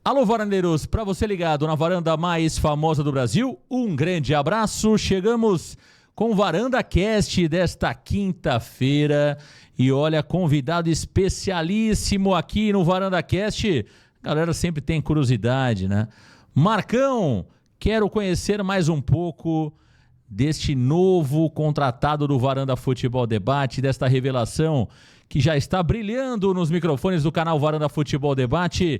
Alô, varandeiros, para você ligado na varanda mais famosa do Brasil, um grande abraço. Chegamos com o Varanda Cast desta quinta-feira e olha, convidado especialíssimo aqui no Varanda Cast. A galera sempre tem curiosidade, né? Marcão, quero conhecer mais um pouco deste novo contratado do Varanda Futebol Debate, desta revelação que já está brilhando nos microfones do canal Varanda Futebol Debate.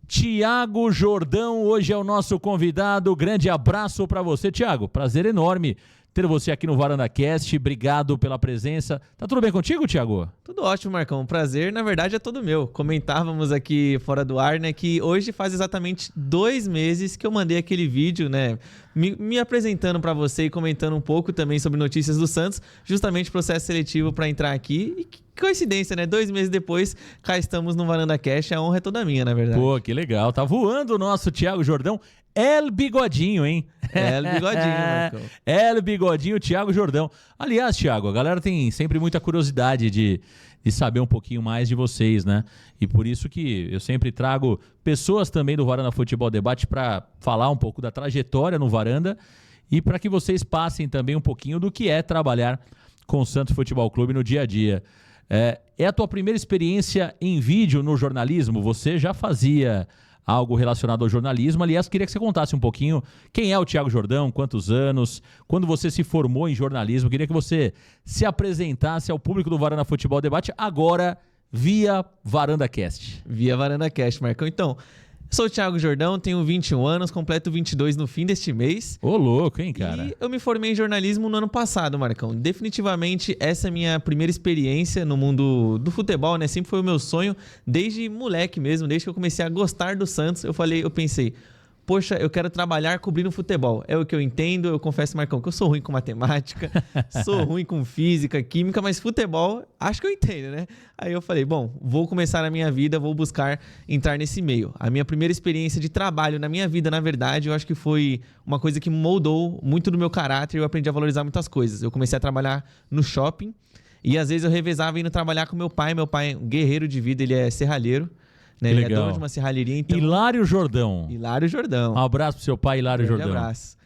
Thiago Jordão hoje é o nosso convidado. Grande abraço para você, Thiago. Prazer enorme ter você aqui no Varanda Cast. Obrigado pela presença. Tá tudo bem contigo, Thiago? Tudo ótimo, Marcão. O prazer, na verdade, é todo meu. Comentávamos aqui fora do ar, né, que hoje faz exatamente 2 meses que eu mandei aquele vídeo, né, me apresentando para você e comentando um pouco também sobre notícias do Santos, justamente processo seletivo para entrar aqui. E que coincidência, né? 2 meses depois, cá estamos no Varanda Cast. A honra é toda minha, na verdade. Pô, que legal. Tá voando o nosso Thiago Jordão. El Bigodinho, hein? El Bigodinho, Marcão. El Bigodinho, Thiago Jordão. Aliás, Thiago, a galera tem sempre muita curiosidade de saber um pouquinho mais de vocês, né? E por isso que eu sempre trago pessoas também do Varanda Futebol Debate para falar um pouco da trajetória no Varanda e para que vocês passem também um pouquinho do que é trabalhar com o Santos Futebol Clube no dia a dia. É a tua primeira experiência em vídeo no jornalismo? Você já fazia algo relacionado ao jornalismo? Aliás, queria que você contasse um pouquinho quem é o Thiago Jordão, quantos anos, quando você se formou em jornalismo. Queria que você se apresentasse ao público do Varanda Futebol Debate agora via Varanda Cast. Via Varanda Cast, Marcão. Então, sou o Thiago Jordão, tenho 21 anos, completo 22 no fim deste mês. Ô, louco, hein, cara? E eu me formei em jornalismo no ano passado, Marcão. Definitivamente, essa é a minha primeira experiência no mundo do futebol, né? Sempre foi o meu sonho, desde moleque mesmo, desde que eu comecei a gostar do Santos. Eu pensei, poxa, eu quero trabalhar cobrindo futebol. É o que eu entendo. Eu confesso, Marcão, que eu sou ruim com matemática, sou ruim com física, química, mas futebol, acho que eu entendo, né? Aí eu falei, bom, vou começar a minha vida, vou buscar entrar nesse meio. A minha primeira experiência de trabalho na minha vida, na verdade, eu acho que foi uma coisa que moldou muito do meu caráter e eu aprendi a valorizar muitas coisas. Eu comecei a trabalhar no shopping e às vezes eu revezava indo trabalhar com meu pai. Meu pai é um guerreiro de vida, ele é serralheiro. Né? Ele é dono de uma serralheria. Então... Hilário Jordão. Hilário Jordão. Um abraço pro seu pai, Hilário Jordão. Um abraço.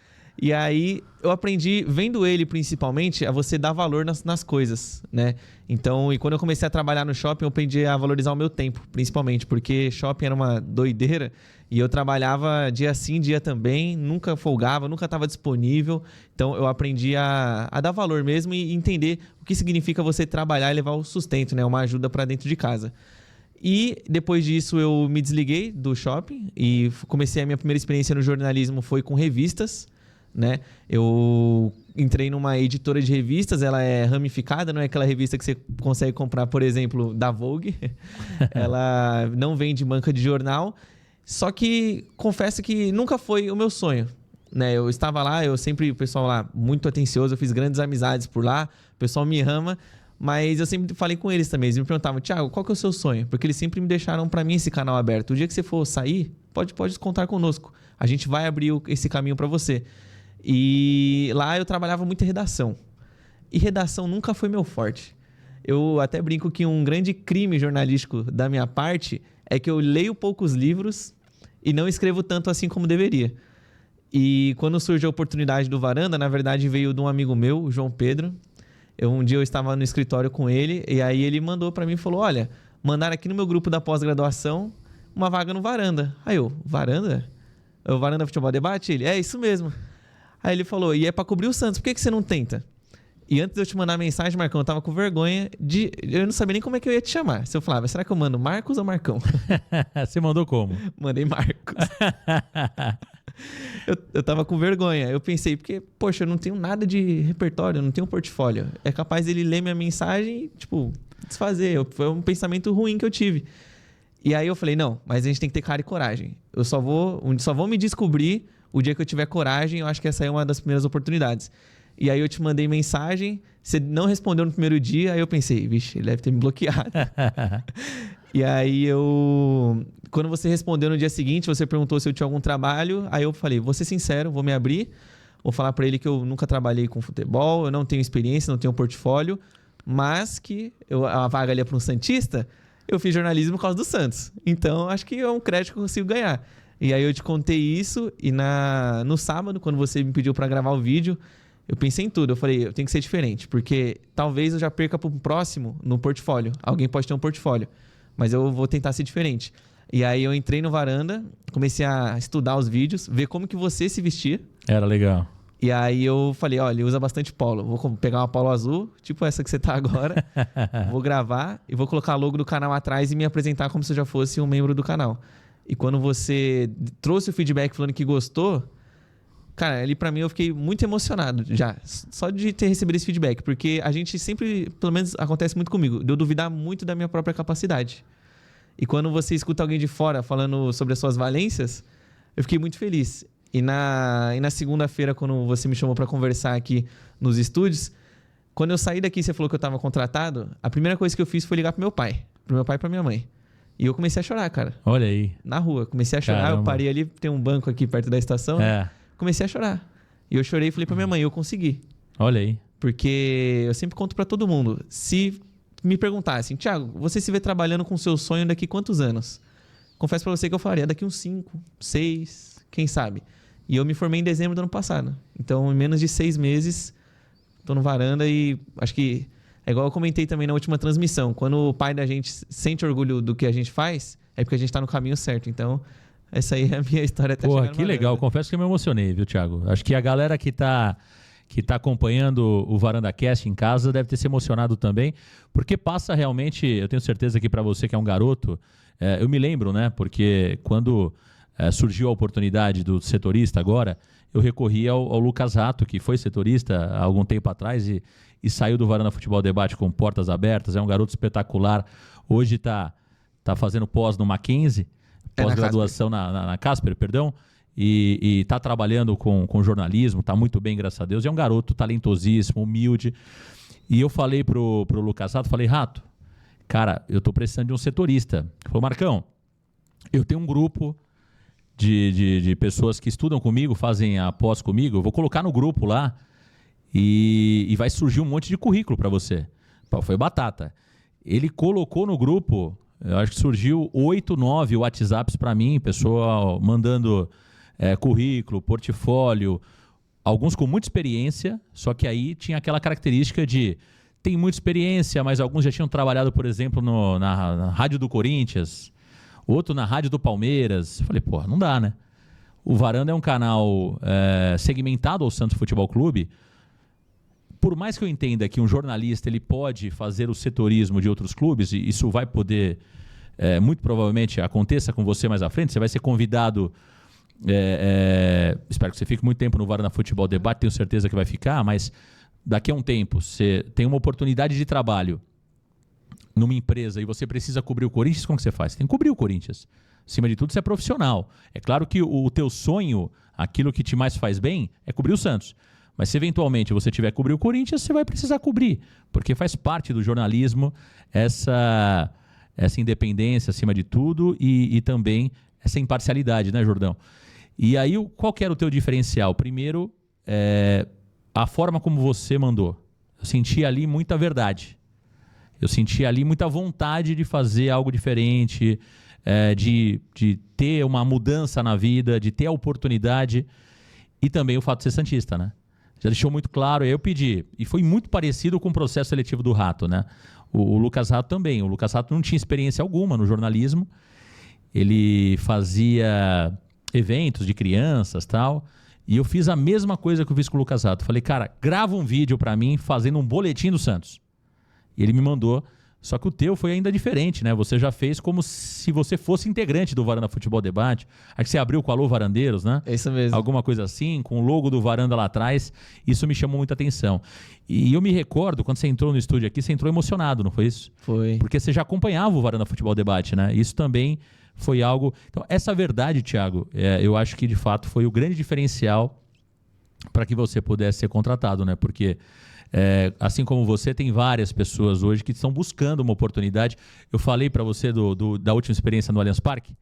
E aí, eu aprendi, vendo ele principalmente, a você dar valor nas coisas, né? Então, e quando eu comecei a trabalhar no shopping, eu aprendi a valorizar o meu tempo, principalmente, porque shopping era uma doideira e eu trabalhava dia sim, dia também, nunca folgava, nunca estava disponível. Então, eu aprendi a dar valor mesmo e entender o que significa você trabalhar e levar o sustento, né? Uma ajuda para dentro de casa. E depois disso eu me desliguei do shopping e comecei a minha primeira experiência no jornalismo foi com revistas, né? Eu entrei numa editora de revistas, ela é ramificada, não é aquela revista que você consegue comprar, por exemplo, da Vogue. Ela não vende banca de jornal, só que confesso que nunca foi o meu sonho, né? Eu estava lá, o pessoal lá muito atencioso, eu fiz grandes amizades por lá, o pessoal me ama. Mas eu sempre falei com eles também. Eles me perguntavam, Thiago, qual que é o seu sonho? Porque eles sempre me deixaram para mim esse canal aberto. O dia que você for sair, pode contar conosco. A gente vai abrir esse caminho para você. E lá eu trabalhava muito em redação. E redação nunca foi meu forte. Eu até brinco que um grande crime jornalístico da minha parte é que eu leio poucos livros e não escrevo tanto assim como deveria. E quando surgiu a oportunidade do Varanda, na verdade veio de um amigo meu, o João Pedro. Um dia eu estava no escritório com ele e aí ele mandou para mim e falou, olha, mandaram aqui no meu grupo da pós-graduação uma vaga no Varanda. Aí eu, Varanda? É o Varanda Futebol Debate? Ele, é isso mesmo. Aí ele falou, e é para cobrir o Santos, por que você não tenta? E antes de eu te mandar a mensagem, Marcão, eu tava com vergonha eu não sabia nem como é que eu ia te chamar. Se eu falava, será que eu mando Marcos ou Marcão? Você mandou como? Mandei Marcos. Eu tava com vergonha. Eu pensei, porque, poxa, eu não tenho nada de repertório, eu não tenho um portfólio. É capaz dele ler minha mensagem e, tipo, desfazer. Foi um pensamento ruim que eu tive. E aí eu falei, não, mas a gente tem que ter cara e coragem. Eu só vou me descobrir o dia que eu tiver coragem. Eu acho que essa é uma das primeiras oportunidades. E aí eu te mandei mensagem, você não respondeu no primeiro dia, aí eu pensei, vixe, ele deve ter me bloqueado. E aí quando você respondeu no dia seguinte, você perguntou se eu tinha algum trabalho, aí eu falei, vou ser sincero, vou me abrir, vou falar pra ele que eu nunca trabalhei com futebol, eu não tenho experiência, não tenho portfólio, mas que a vaga ali é para um santista, Eu fiz jornalismo por causa do Santos. Então, acho que é um crédito que eu consigo ganhar. E aí eu te contei isso e no sábado, quando você me pediu para gravar o vídeo, eu pensei em tudo. Eu falei, eu tenho que ser diferente, porque talvez eu já perca para o próximo no portfólio. Alguém pode ter um portfólio, mas eu vou tentar ser diferente. E aí eu entrei no Varanda, comecei a estudar os vídeos, ver como que você se vestia. Era legal. E aí eu falei, olha, ele usa bastante polo. Vou pegar uma polo azul, tipo essa que você tá agora. Vou gravar e vou colocar logo do canal atrás e me apresentar como se eu já fosse um membro do canal. E quando você trouxe o feedback falando que gostou, cara, ali pra mim eu fiquei muito emocionado já. Só de ter recebido esse feedback. Porque a gente sempre, pelo menos acontece muito comigo, de eu duvidar muito da minha própria capacidade. E quando você escuta alguém de fora falando sobre as suas valências, eu fiquei muito feliz. E na segunda-feira, quando você me chamou para conversar aqui nos estúdios, quando eu saí daqui e você falou que eu estava contratado, a primeira coisa que eu fiz foi ligar pro meu pai e pra minha mãe. E eu comecei a chorar, cara. Olha aí. Na rua, comecei a chorar. Caramba. Eu parei ali, tem um banco aqui perto da estação. Comecei a chorar. E eu chorei e falei pra minha mãe, eu consegui. Olha aí. Porque eu sempre conto para todo mundo, se me perguntassem, Thiago, você se vê trabalhando com o seu sonho daqui quantos anos? Confesso para você que eu falaria daqui uns 5, 6, quem sabe? E eu me formei em dezembro do ano passado. Então, em menos de 6 meses, tô no Varanda e acho que é igual eu comentei também na última transmissão. Quando o pai da gente sente orgulho do que a gente faz, é porque a gente tá no caminho certo. Então, essa aí é a minha história até chegar no Que Varanda. legal. Confesso que eu me emocionei, viu, Thiago? Acho que a galera que tá acompanhando o VarandaCast em casa deve ter se emocionado também, porque passa realmente, eu tenho certeza que para você que é um garoto, eu me lembro, né? Porque quando surgiu a oportunidade do setorista agora, eu recorri ao Lucas Rato, que foi setorista há algum tempo atrás e saiu do Varanda Futebol Debate com portas abertas, é um garoto espetacular, hoje está fazendo pós no Mackenzie, pós-graduação na Casper, perdão, e está trabalhando com jornalismo, está muito bem, graças a Deus, e é um garoto talentosíssimo, humilde. E eu falei pro Lucas Rato, Rato, cara, eu estou precisando de um setorista. Ele falou, Marcão, eu tenho um grupo de pessoas que estudam comigo, fazem a pós comigo, eu vou colocar no grupo lá e vai surgir um monte de currículo para você. Pô, foi batata. Ele colocou no grupo, eu acho que surgiu 8, 9 WhatsApps para mim, pessoal mandando currículo, portfólio, alguns com muita experiência, só que aí tinha aquela característica de tem muita experiência, mas alguns já tinham trabalhado, por exemplo, na Rádio do Corinthians, outro na Rádio do Palmeiras. Eu falei, pô, não dá, né? O Varanda é um canal segmentado ao Santos Futebol Clube. Por mais que eu entenda que um jornalista ele pode fazer o setorismo de outros clubes, e isso vai poder, muito provavelmente, aconteça com você mais à frente, você vai ser convidado, espero que você fique muito tempo no Varanda Futebol Debate, tenho certeza que vai ficar, mas daqui a um tempo você tem uma oportunidade de trabalho numa empresa e você precisa cobrir o Corinthians, como que você faz? Você tem que cobrir o Corinthians. Acima de tudo, você é profissional. É claro que o teu sonho, aquilo que te mais faz bem, é cobrir o Santos. Mas se eventualmente você tiver que cobrir o Corinthians, você vai precisar cobrir, porque faz parte do jornalismo essa independência acima de tudo e também essa imparcialidade, né, Jordão? E aí, qual que era o teu diferencial? Primeiro, a forma como você mandou. Eu senti ali muita verdade. Eu senti ali muita vontade de fazer algo diferente, de ter uma mudança na vida, de ter a oportunidade e também o fato de ser santista, né? Já deixou muito claro, aí eu pedi, e foi muito parecido com o processo seletivo do Rato, né? O Lucas Rato também. O Lucas Rato não tinha experiência alguma no jornalismo, ele fazia eventos de crianças e tal, e eu fiz a mesma coisa que eu fiz com o Lucas Rato. Falei, cara, grava um vídeo pra mim fazendo um boletim do Santos. E ele me mandou, só que o teu foi ainda diferente, né? Você já fez como se você fosse integrante do Varanda Futebol Debate. Aí que você abriu com Alô Varandeiros, né? É isso mesmo. Alguma coisa assim, com o logo do Varanda lá atrás. Isso me chamou muita atenção. E eu me recordo, quando você entrou no estúdio aqui, você entrou emocionado, não foi isso? Foi. Porque você já acompanhava o Varanda Futebol Debate, né? Isso também foi algo... Então, essa verdade, Thiago, eu acho que de fato foi o grande diferencial para que você pudesse ser contratado, né? Porque... assim como você, tem várias pessoas hoje que estão buscando uma oportunidade. Eu falei para você da última experiência no Allianz Parque.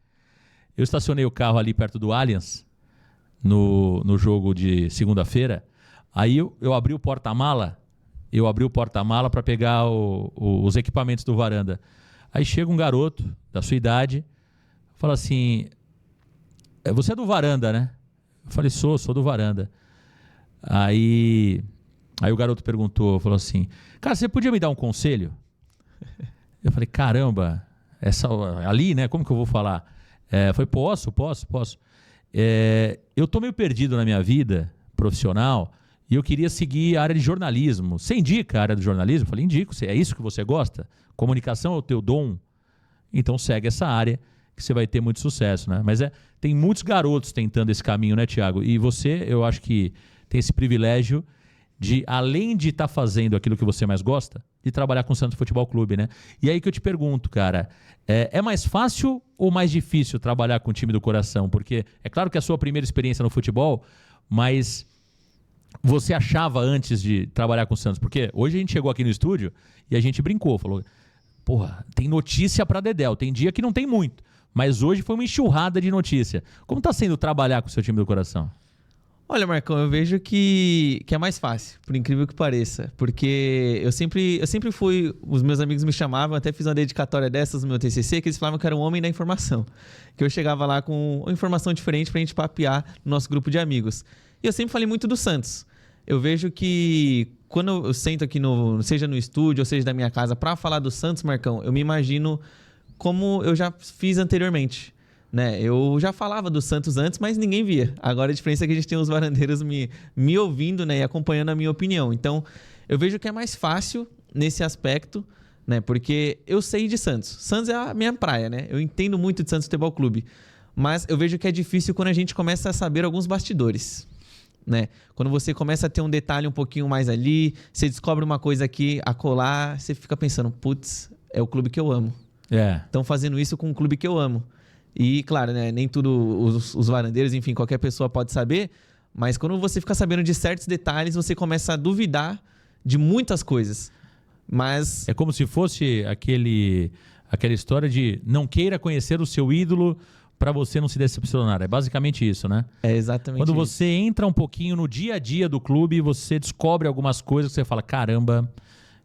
Eu estacionei o carro ali perto do Allianz, no jogo de segunda-feira. Aí eu abri o porta-mala para pegar os equipamentos do Varanda. Aí chega um garoto da sua idade, fala assim, você é do Varanda, né? Eu falei, sou do Varanda. Aí o garoto falou assim, cara, você podia me dar um conselho? Eu falei, caramba, ali, né? Como que eu vou falar? Eu falei, posso. Eu tô meio perdido na minha vida profissional e eu queria seguir a área de jornalismo. Você indica a área do jornalismo? Eu falei, indico. É isso que você gosta? Comunicação é o teu dom? Então segue essa área que você vai ter muito sucesso, né? Mas tem muitos garotos tentando esse caminho, né, Thiago? E você, eu acho que tem esse privilégio de, além de estar fazendo aquilo que você mais gosta, de trabalhar com o Santos Futebol Clube, né? E aí que eu te pergunto, cara, é mais fácil ou mais difícil trabalhar com o time do coração? Porque é claro que é a sua primeira experiência no futebol, mas você achava antes de trabalhar com o Santos? Porque hoje a gente chegou aqui no estúdio e a gente brincou, falou, porra, tem notícia pra dedéu, tem dia que não tem muito, mas hoje foi uma enxurrada de notícia. Como tá sendo trabalhar com o seu time do coração? Olha, Marcão, eu vejo que é mais fácil, por incrível que pareça. Porque eu sempre fui... Os meus amigos me chamavam, até fiz uma dedicatória dessas no meu TCC, que eles falavam que era um homem da informação. Que eu chegava lá com uma informação diferente pra gente papear no nosso grupo de amigos. E eu sempre falei muito do Santos. Eu vejo que quando eu sento aqui, seja no estúdio ou seja da minha casa, pra falar do Santos, Marcão, eu me imagino como eu já fiz anteriormente. Né? Eu já falava do Santos antes, mas ninguém via. Agora a diferença é que a gente tem os varandeiros me ouvindo, né, e acompanhando a minha opinião. Então, eu vejo que é mais fácil nesse aspecto, né, porque eu sei de Santos. Santos é a minha praia, né? Eu entendo muito de Santos Futebol Clube. Mas eu vejo que é difícil quando a gente começa a saber alguns bastidores. Né? Quando você começa a ter um detalhe um pouquinho mais ali, você descobre uma coisa aqui, acolá, você fica pensando, putz, é o clube que eu amo. Estão fazendo isso com um clube que eu amo. E, claro, né, nem tudo os varandeiros, enfim, qualquer pessoa pode saber, mas quando você fica sabendo de certos detalhes, você começa a duvidar de muitas coisas. Mas... É como se fosse aquela história de não queira conhecer o seu ídolo para você não se decepcionar. É basicamente isso, né? É exatamente Quando isso. você entra um pouquinho no dia a dia do clube, você descobre algumas coisas que você fala, caramba,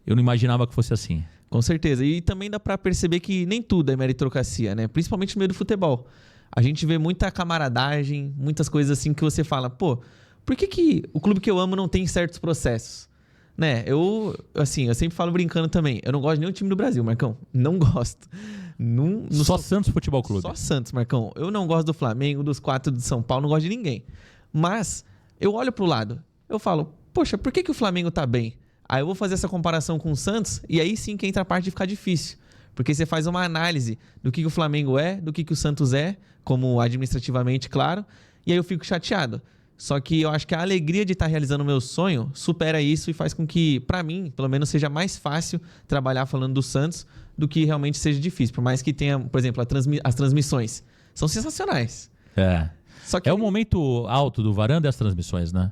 eu não imaginava que fosse assim. Com certeza. E também dá pra perceber que nem tudo é meritocracia, né? Principalmente no meio do futebol. A gente vê muita camaradagem, muitas coisas assim que você fala, pô, por que o clube que eu amo não tem certos processos? Né? Eu sempre falo brincando também. Eu não gosto de nenhum time do Brasil, Marcão. Não gosto. Só Santos Futebol Clube. Só Santos, Marcão. Eu não gosto do Flamengo, dos 4 de São Paulo, não gosto de ninguém. Mas eu olho pro lado, eu falo, poxa, por que o Flamengo tá bem? Aí eu vou fazer essa comparação com o Santos e aí sim que entra a parte de ficar difícil. Porque você faz uma análise do que o Flamengo é, do que o Santos é, como administrativamente, claro, e aí eu fico chateado. Só que eu acho que a alegria de estar realizando o meu sonho supera isso e faz com que, pra mim, pelo menos seja mais fácil trabalhar falando do Santos do que realmente seja difícil. Por mais que tenha, por exemplo, as transmissões. São sensacionais. Só que é o momento alto do Varanda e as transmissões, né?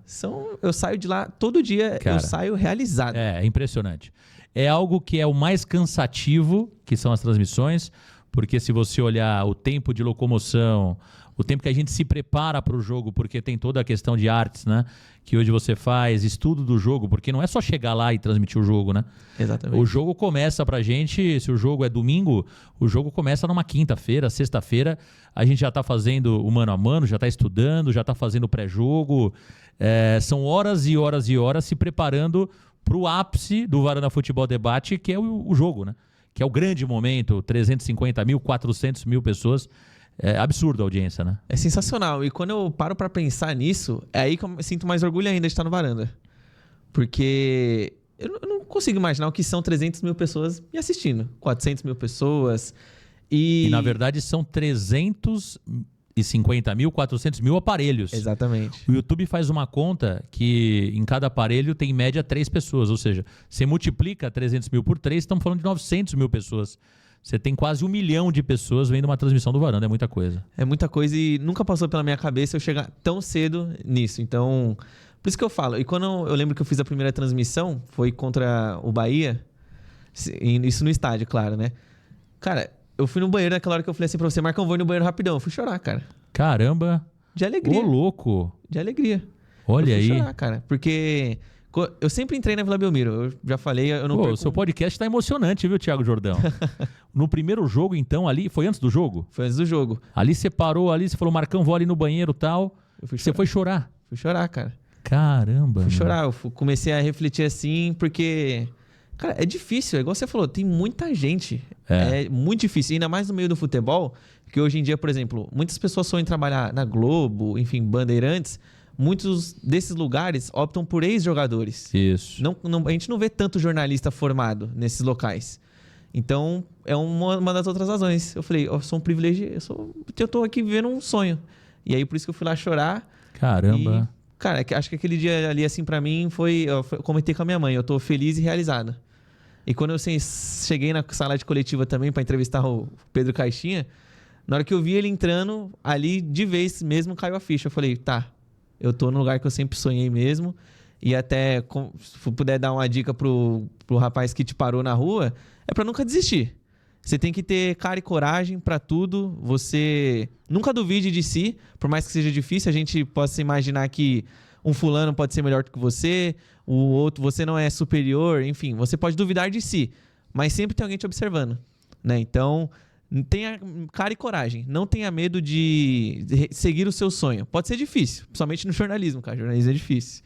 Eu saio de lá todo dia, cara, eu saio realizado. É impressionante. É algo que é o mais cansativo, que são as transmissões, porque se você olhar o tempo de locomoção, o tempo que a gente se prepara para o jogo, porque tem toda a questão de artes, né? Que hoje você faz, estudo do jogo, porque não é só chegar lá e transmitir o jogo, né? Exatamente. O jogo começa pra gente, se o jogo é domingo, o jogo começa numa quinta-feira, sexta-feira, a gente já está fazendo o mano a mano, já está estudando, já está fazendo o pré-jogo. São horas e horas e horas se preparando para o ápice do Varanda Futebol Debate, que é o jogo, né? Que é o grande momento, 350 mil, 400 mil pessoas. É absurdo a audiência, né? É sensacional. E quando eu paro pra pensar nisso, é aí que eu me sinto mais orgulho ainda de estar no Varanda. Porque eu não consigo imaginar o que são 300 mil pessoas me assistindo. 400 mil pessoas. E na verdade são 350 mil, 400 mil aparelhos. Exatamente. O YouTube faz uma conta que em cada aparelho tem em média 3 pessoas. Ou seja, você multiplica 300 mil por 3, estamos falando de 900 mil pessoas. Você tem quase 1 milhão de pessoas vendo uma transmissão do Varanda, é muita coisa. É muita coisa e nunca passou pela minha cabeça eu chegar tão cedo nisso. Então, por isso que eu falo. E quando eu lembro que eu fiz a primeira transmissão, foi contra o Bahia, isso no estádio, claro, né? Cara, eu fui no banheiro naquela hora que eu falei assim pra você, Marcão, vou no banheiro rapidão. Eu fui chorar, cara. Caramba! De alegria. Ô, louco! De alegria. Olha aí. Eu fui chorar, cara. Porque Eu sempre entrei na Vila Belmiro. Eu já falei, eu não Pô, perco... o seu podcast tá emocionante, viu, Thiago Jordão? No primeiro jogo, então, ali, foi antes do jogo? Foi antes do jogo. Ali você parou, ali você falou, Marcão, vou ali no banheiro e tal. Você foi chorar? Fui chorar, cara. Caramba. Fui chorar. Eu comecei a refletir assim, porque... Cara, é difícil. É igual você falou, tem muita gente. É muito difícil. Ainda mais no meio do futebol, que hoje em dia, por exemplo, muitas pessoas sonham em trabalhar na Globo, enfim, Bandeirantes. Muitos desses lugares optam por ex-jogadores. Isso. A gente não vê tanto jornalista formado nesses locais. Então, é uma das outras razões. Eu falei, eu sou um privilégio, eu tô aqui vivendo um sonho. E aí, por isso que eu fui lá chorar. Caramba. E, cara, acho que aquele dia ali, assim, pra mim, eu comentei com a minha mãe, eu tô feliz e realizado. E quando eu cheguei na sala de coletiva também pra entrevistar o Pedro Caixinha, na hora que eu vi ele entrando, ali, de vez mesmo, caiu a ficha. Eu falei, tá, eu tô no lugar que eu sempre sonhei mesmo. E até, se puder dar uma dica pro rapaz que te parou na rua, é pra nunca desistir. Você tem que ter cara e coragem pra tudo. Você nunca duvide de si, por mais que seja difícil. A gente possa imaginar que um fulano pode ser melhor do que você, o outro, você não é superior, enfim, você pode duvidar de si, mas sempre tem alguém te observando, né? Então, tenha cara e coragem. Não tenha medo de seguir o seu sonho. Pode ser difícil, principalmente no jornalismo, cara. Jornalismo é difícil.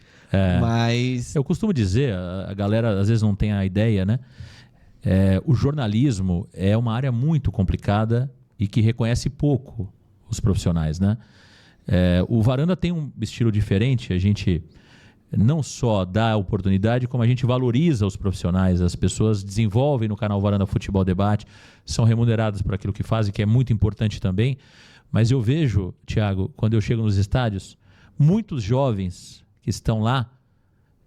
Mas... Eu costumo dizer, a galera às vezes não tem a ideia, né? O jornalismo é uma área muito complicada e que reconhece pouco os profissionais, né? O Varanda tem um estilo diferente. A gente não só dá a oportunidade, como a gente valoriza os profissionais. As pessoas desenvolvem no canal Varanda Futebol Debate, são remuneradas por aquilo que fazem, que é muito importante também. Mas eu vejo, Thiago, quando eu chego nos estádios, muitos jovens que estão lá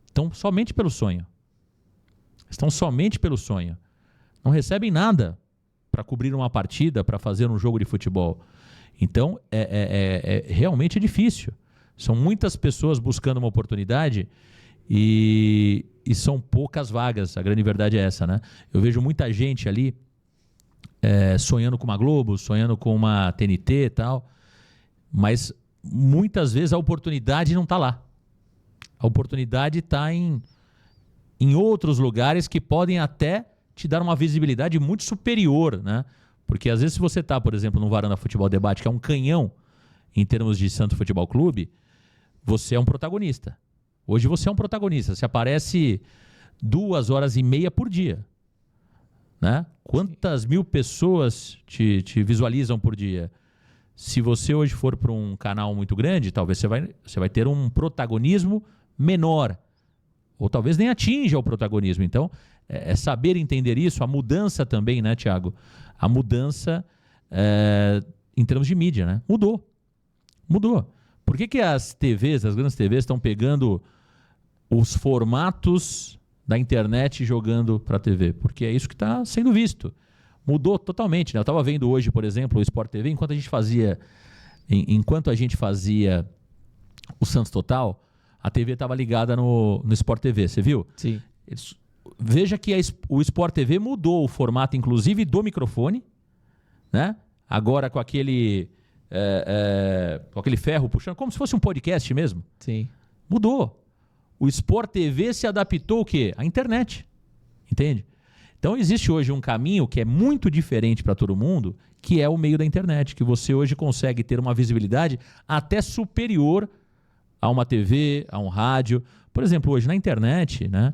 estão somente pelo sonho. Estão somente pelo sonho. Não recebem nada para cobrir uma partida, para fazer um jogo de futebol. Então, realmente é difícil. São muitas pessoas buscando uma oportunidade e são poucas vagas. A grande verdade é essa, né? Eu vejo muita gente ali sonhando com uma Globo, sonhando com uma TNT e tal, mas muitas vezes a oportunidade não está lá. A oportunidade está em outros lugares que podem até te dar uma visibilidade muito superior, né? Porque às vezes se você está, por exemplo, no Varanda Futebol Debate, que é um canhão em termos de Santos Futebol Clube, você é um protagonista. Hoje você é um protagonista. Você aparece 2h30 por dia, né? Quantas mil pessoas te visualizam por dia? Se você hoje for para um canal muito grande, talvez você vai ter um protagonismo menor. Ou talvez nem atinja o protagonismo. Então, saber entender isso, a mudança também, né, Thiago? A mudança em termos de mídia, né? Mudou. Por que as TVs, as grandes TVs, estão pegando os formatos da internet e jogando para a TV? Porque é isso que está sendo visto. Mudou totalmente, né? Eu estava vendo hoje, por exemplo, o Sport TV, enquanto a gente fazia o Santos Total, a TV estava ligada no Sport TV, você viu? Sim. Veja que o Sport TV mudou o formato, inclusive, do microfone, né? Agora com aquele ferro puxando, como se fosse um podcast mesmo. Sim. Mudou. O Sport TV se adaptou ao quê? À internet. Entende? Então existe hoje um caminho que é muito diferente para todo mundo, que é o meio da internet, que você hoje consegue ter uma visibilidade até superior a uma TV, a um rádio. Por exemplo, hoje na internet, né?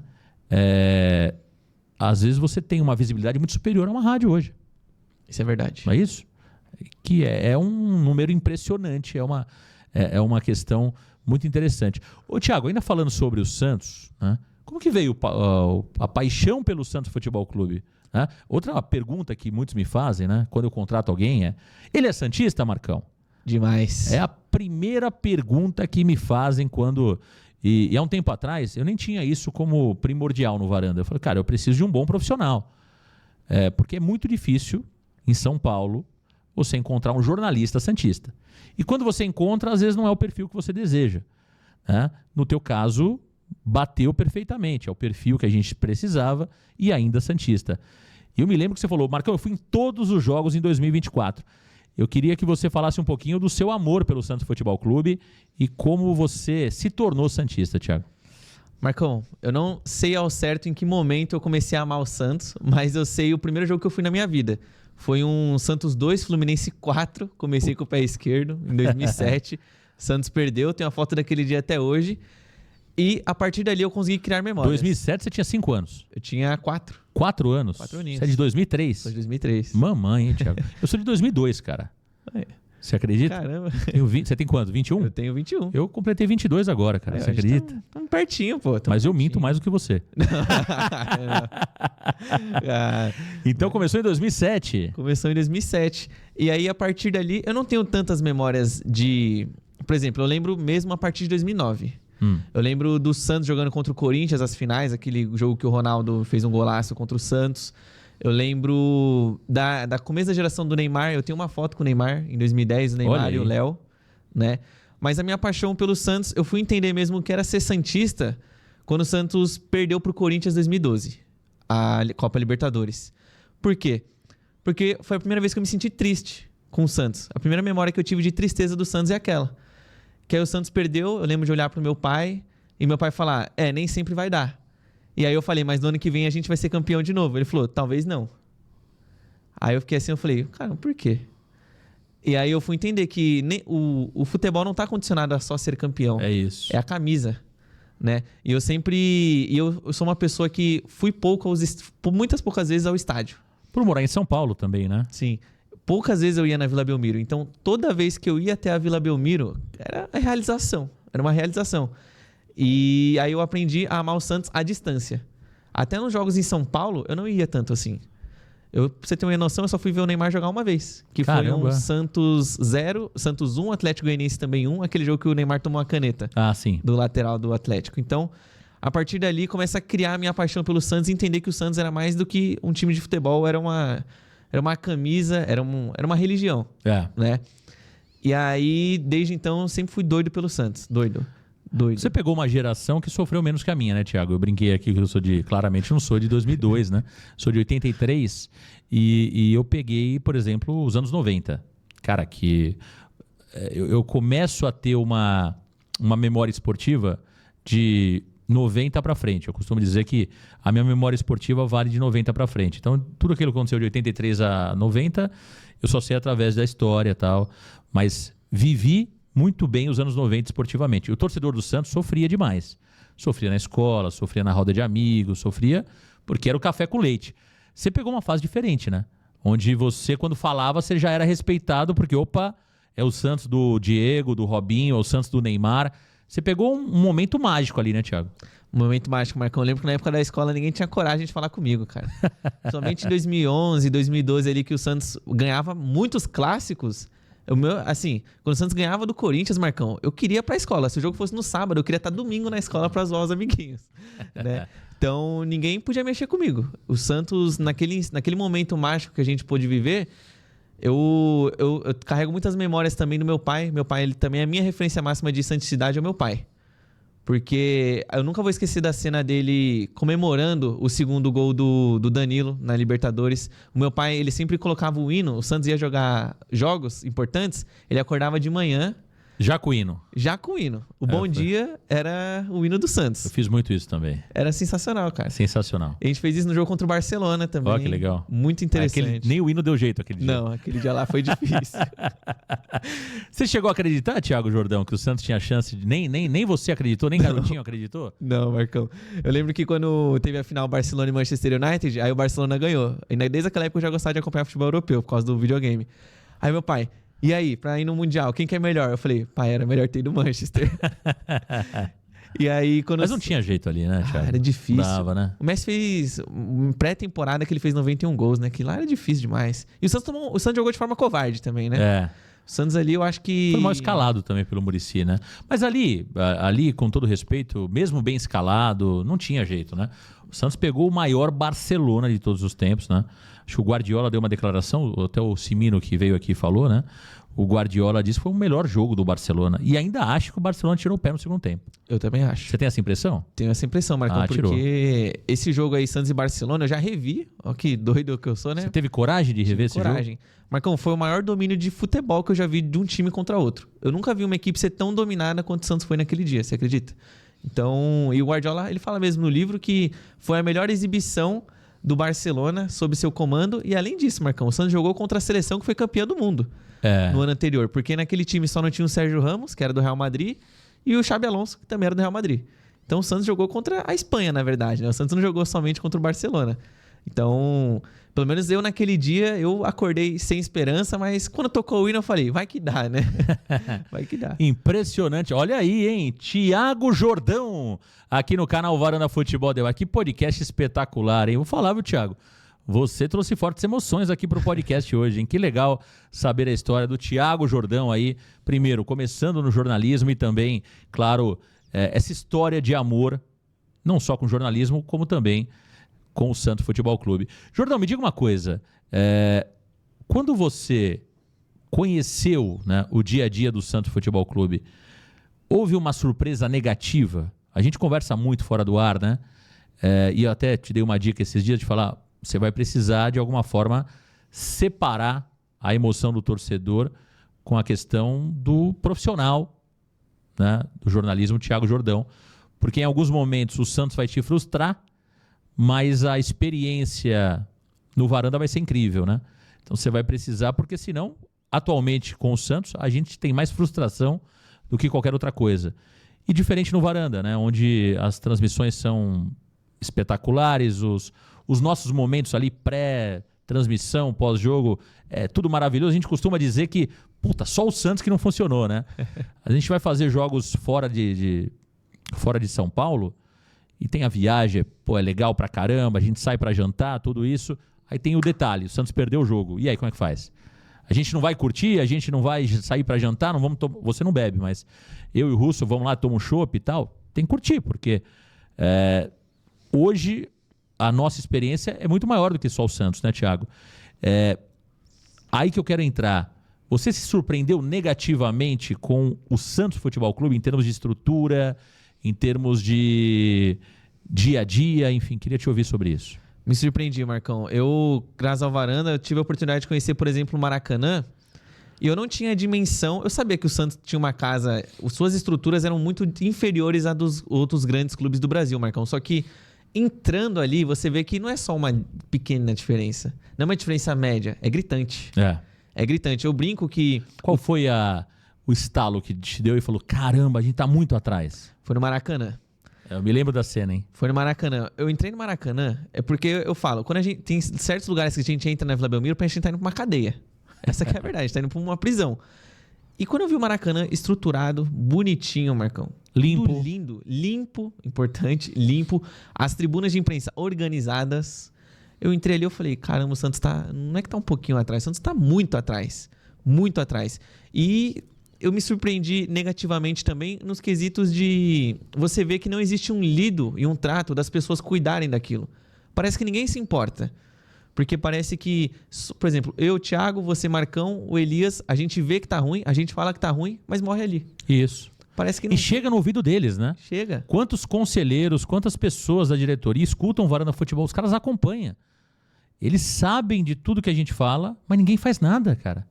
Às vezes você tem uma visibilidade muito superior a uma rádio hoje. Isso é verdade. Não é isso? Que é um número impressionante, é uma questão muito interessante. Ô, Thiago, ainda falando sobre o Santos, né? Como que veio a paixão pelo Santos Futebol Clube? Né? Outra pergunta que muitos me fazem, né? Quando eu contrato alguém ele é santista, Marcão? Demais. É a primeira pergunta que me fazem quando... E há um tempo atrás, eu nem tinha isso como primordial no Varanda. Eu falei, cara, eu preciso de um bom profissional. Porque é muito difícil, em São Paulo, você encontrar um jornalista santista. E quando você encontra, às vezes não é o perfil que você deseja. Né? No teu caso, bateu perfeitamente. É o perfil que a gente precisava e ainda santista. E eu me lembro que você falou, Marcão, eu fui em todos os jogos em 2024. Eu queria que você falasse um pouquinho do seu amor pelo Santos Futebol Clube e como você se tornou santista, Thiago. Marcão, eu não sei ao certo em que momento eu comecei a amar o Santos, mas eu sei o primeiro jogo que eu fui na minha vida. Foi um Santos 2, Fluminense 4. Comecei com o pé esquerdo em 2007. Santos perdeu, tenho a foto daquele dia até hoje. E a partir dali eu consegui criar memórias. 2007 você tinha 5 anos. Eu tinha 4. 4 anos? 4 aninhos. Você é de 2003? Sou de 2003. Mamãe, hein, Thiago? Eu sou de 2002, cara. Você acredita? Caramba. Você tem quanto? 21? Eu tenho 21. Eu completei 22 agora, cara. Você acredita? Tamo pertinho, pô. Mas eu minto mais do que você. Então começou em 2007. Começou em 2007. E aí, a partir dali, eu não tenho tantas memórias de... Por exemplo, eu lembro mesmo a partir de 2009. Eu lembro do Santos jogando contra o Corinthians, as finais, aquele jogo que o Ronaldo fez um golaço contra o Santos. Eu lembro da começo da geração do Neymar. Eu tenho uma foto com o Neymar em 2010, o Neymar e o Léo, né? Mas a minha paixão pelo Santos, eu fui entender mesmo que era ser santista quando o Santos perdeu pro Corinthians em 2012, a Copa Libertadores. Por quê? Porque foi a primeira vez que eu me senti triste com o Santos. A primeira memória que eu tive de tristeza do Santos é aquela. Que aí o Santos perdeu, eu lembro de olhar pro meu pai e meu pai falar, nem sempre vai dar. E aí eu falei, mas no ano que vem a gente vai ser campeão de novo. Ele falou, talvez não. Aí eu fiquei assim, eu falei, cara, por quê? E aí eu fui entender que o futebol não está condicionado a só ser campeão. É isso. É a camisa, né? E eu sempre... eu sou uma pessoa que fui muitas poucas vezes ao estádio. Por morar em São Paulo também, né? Sim. Poucas vezes eu ia na Vila Belmiro. Então, toda vez que eu ia até a Vila Belmiro, era a realização. Era uma realização. E aí eu aprendi a amar o Santos à distância. Até nos jogos em São Paulo, eu não ia tanto assim. Pra você ter uma noção, eu só fui ver o Neymar jogar uma vez. Que Caramba. foi um Santos 0, Santos 1, Atlético Goianiense também 1. Aquele jogo que o Neymar tomou uma caneta. Sim. Do lateral do Atlético. Então, a partir dali, começa a criar a minha paixão pelo Santos e entender que o Santos era mais do que um time de futebol. Era uma camisa, era uma religião. Né? E aí, desde então, eu sempre fui doido pelo Santos. Doido. Você pegou uma geração que sofreu menos que a minha, né, Thiago? Eu brinquei aqui que eu sou claramente não sou de 2002, né? Sou de 83 e eu peguei, por exemplo, os anos 90. Cara, que eu começo a ter uma memória esportiva de 90 para frente. Eu costumo dizer que a minha memória esportiva vale de 90 para frente. Então, tudo aquilo que aconteceu de 83 a 90, eu só sei através da história e tal. Mas vivi muito bem os anos 90 esportivamente. O torcedor do Santos sofria demais. Sofria na escola, sofria na roda de amigos, sofria porque era o café com leite. Você pegou uma fase diferente, né? Onde você, quando falava, você já era respeitado porque, é o Santos do Diego, do Robinho, é o Santos do Neymar. Você pegou um momento mágico ali, né, Thiago? Um momento mágico, Marcão. Eu lembro que na época da escola ninguém tinha coragem de falar comigo, cara. Somente em 2011, 2012 ali que o Santos ganhava muitos clássicos. Quando o Santos ganhava do Corinthians, Marcão, eu queria ir pra escola. Se o jogo fosse no sábado, eu queria estar domingo na escola pra zoar os amiguinhos. Né? Então, ninguém podia mexer comigo. O Santos, naquele momento mágico que a gente pôde viver, eu carrego muitas memórias também do meu pai. Meu pai, ele também é a minha referência máxima de santicidade, é o meu pai. Porque eu nunca vou esquecer da cena dele comemorando o segundo gol do Danilo na Libertadores. O meu pai, ele sempre colocava o hino. O Santos ia jogar jogos importantes, ele acordava de manhã. Já com o hino. Já com o hino. O Bom Dia era o hino do Santos. Eu fiz muito isso também. Era sensacional, cara. Sensacional. A gente fez isso no jogo contra o Barcelona também. Ó, que legal. Muito interessante. Nem o hino deu jeito aquele dia. Não, aquele dia lá foi difícil. Você chegou a acreditar, Thiago Jordão, que o Santos tinha chance de... Nem você acreditou, nem Garotinho acreditou? Não, Marcão. Eu lembro que quando teve a final Barcelona e Manchester United, aí o Barcelona ganhou. E desde aquela época eu já gostava de acompanhar futebol europeu, por causa do videogame. Aí meu pai... E aí, pra ir no Mundial, quem que é melhor? Eu falei, pai, era melhor ter ido do Manchester. E aí, quando... Mas não tinha jeito ali, né, Thiago? Era difícil. Dava, né? O Messi fez pré-temporada que ele fez 91 gols, né? Que lá era difícil demais. E o Santos jogou de forma covarde também, né? O Santos ali, eu acho que... Foi mal escalado também pelo Muricy, né? Mas ali, com todo respeito, mesmo bem escalado, não tinha jeito, né? O Santos pegou o maior Barcelona de todos os tempos, né? Acho que o Guardiola deu uma declaração, até o Cimino que veio aqui falou, né? O Guardiola disse que foi o melhor jogo do Barcelona. E ainda acho que o Barcelona tirou o pé no segundo tempo. Eu também acho. Você tem essa impressão? Tenho essa impressão, Marcão, porque esse jogo aí, Santos e Barcelona, eu já revi. Ó, que doido que eu sou, né? Você teve coragem de rever esse jogo? Marcão, foi o maior domínio de futebol que eu já vi de um time contra outro. Eu nunca vi uma equipe ser tão dominada quanto o Santos foi naquele dia, você acredita? Então, e o Guardiola, ele fala mesmo no livro que foi a melhor exibição do Barcelona sob seu comando. E além disso, Marcão, o Santos jogou contra a seleção que foi campeã do mundo no ano anterior. Porque naquele time só não tinha o Sérgio Ramos, que era do Real Madrid, e o Xabi Alonso, que também era do Real Madrid. Então o Santos jogou contra a Espanha, na verdade, né? O Santos não jogou somente contra o Barcelona. Então, pelo menos eu naquele dia, eu acordei sem esperança, mas quando tocou o hino eu falei, vai que dá, né? Vai que dá. Impressionante. Olha aí, hein? Thiago Jordão, aqui no canal Varanda Futebol Debate. Que podcast espetacular, hein? Vou falar, viu, Thiago? Você trouxe fortes emoções aqui pro podcast hoje, hein? Que legal saber a história do Thiago Jordão aí. Primeiro, começando no jornalismo e também, claro, essa história de amor, não só com o jornalismo, como também com o Santos Futebol Clube. Jordão, me diga uma coisa. Quando você conheceu, né, o dia a dia do Santos Futebol Clube, houve uma surpresa negativa? A gente conversa muito fora do ar, né? E eu até te dei uma dica esses dias de falar, você vai precisar, de alguma forma, separar a emoção do torcedor com a questão do profissional, né, do jornalismo Thiago Jordão. Porque em alguns momentos o Santos vai te frustrar, mas a experiência no Varanda vai ser incrível, né? Então você vai precisar, porque senão, atualmente com o Santos, a gente tem mais frustração do que qualquer outra coisa. E diferente no Varanda, né? Onde as transmissões são espetaculares, os nossos momentos ali pré-transmissão, pós-jogo, é tudo maravilhoso. A gente costuma dizer que, puta, só o Santos que não funcionou, né? A gente vai fazer jogos fora de São Paulo, e tem a viagem, pô, é legal pra caramba, a gente sai pra jantar, tudo isso. Aí tem o detalhe, o Santos perdeu o jogo. E aí, como é que faz? A gente não vai curtir, a gente não vai sair pra jantar, não vamos você não bebe, mas eu e o Russo vamos lá, tomar um chopp e tal. Tem que curtir, porque hoje a nossa experiência é muito maior do que só o Santos, né, Thiago? Aí que eu quero entrar. Você se surpreendeu negativamente com o Santos Futebol Clube em termos de estrutura, em termos de dia a dia, enfim, queria te ouvir sobre isso. Me surpreendi, Marcão. Eu, graças ao Varanda, eu tive a oportunidade de conhecer, por exemplo, o Maracanã, e eu não tinha a dimensão. Eu sabia que o Santos tinha uma casa, suas estruturas eram muito inferiores à dos outros grandes clubes do Brasil, Marcão. Só que entrando ali, você vê que não é só uma pequena diferença, não é uma diferença média, é gritante. É gritante. Eu brinco que... Qual foi o estalo que te deu e falou, caramba, a gente tá muito atrás? Foi no Maracanã. Eu me lembro da cena, hein? Foi no Maracanã. Eu entrei no Maracanã, é porque eu falo, quando a gente tem certos lugares que a gente entra na Vila Belmiro, a gente tá indo pra uma cadeia. Essa que é a verdade, tá indo pra uma prisão. E quando eu vi o Maracanã estruturado, bonitinho, Marcão. Limpo. Tudo lindo, limpo, importante, limpo. As tribunas de imprensa organizadas. Eu entrei ali e falei, caramba, o Santos tá... Não é que tá um pouquinho atrás, o Santos tá muito atrás. Muito atrás. E eu me surpreendi negativamente também nos quesitos de... Você vê que não existe um lido e um trato das pessoas cuidarem daquilo. Parece que ninguém se importa. Porque parece que, por exemplo, eu, Thiago, você, Marcão, o Elias, a gente vê que tá ruim, a gente fala que tá ruim, mas morre ali. Isso. Parece que não... E chega no ouvido deles, né? Chega. Quantos conselheiros, quantas pessoas da diretoria escutam o Varanda Futebol? Os caras acompanham. Eles sabem de tudo que a gente fala, mas ninguém faz nada, cara.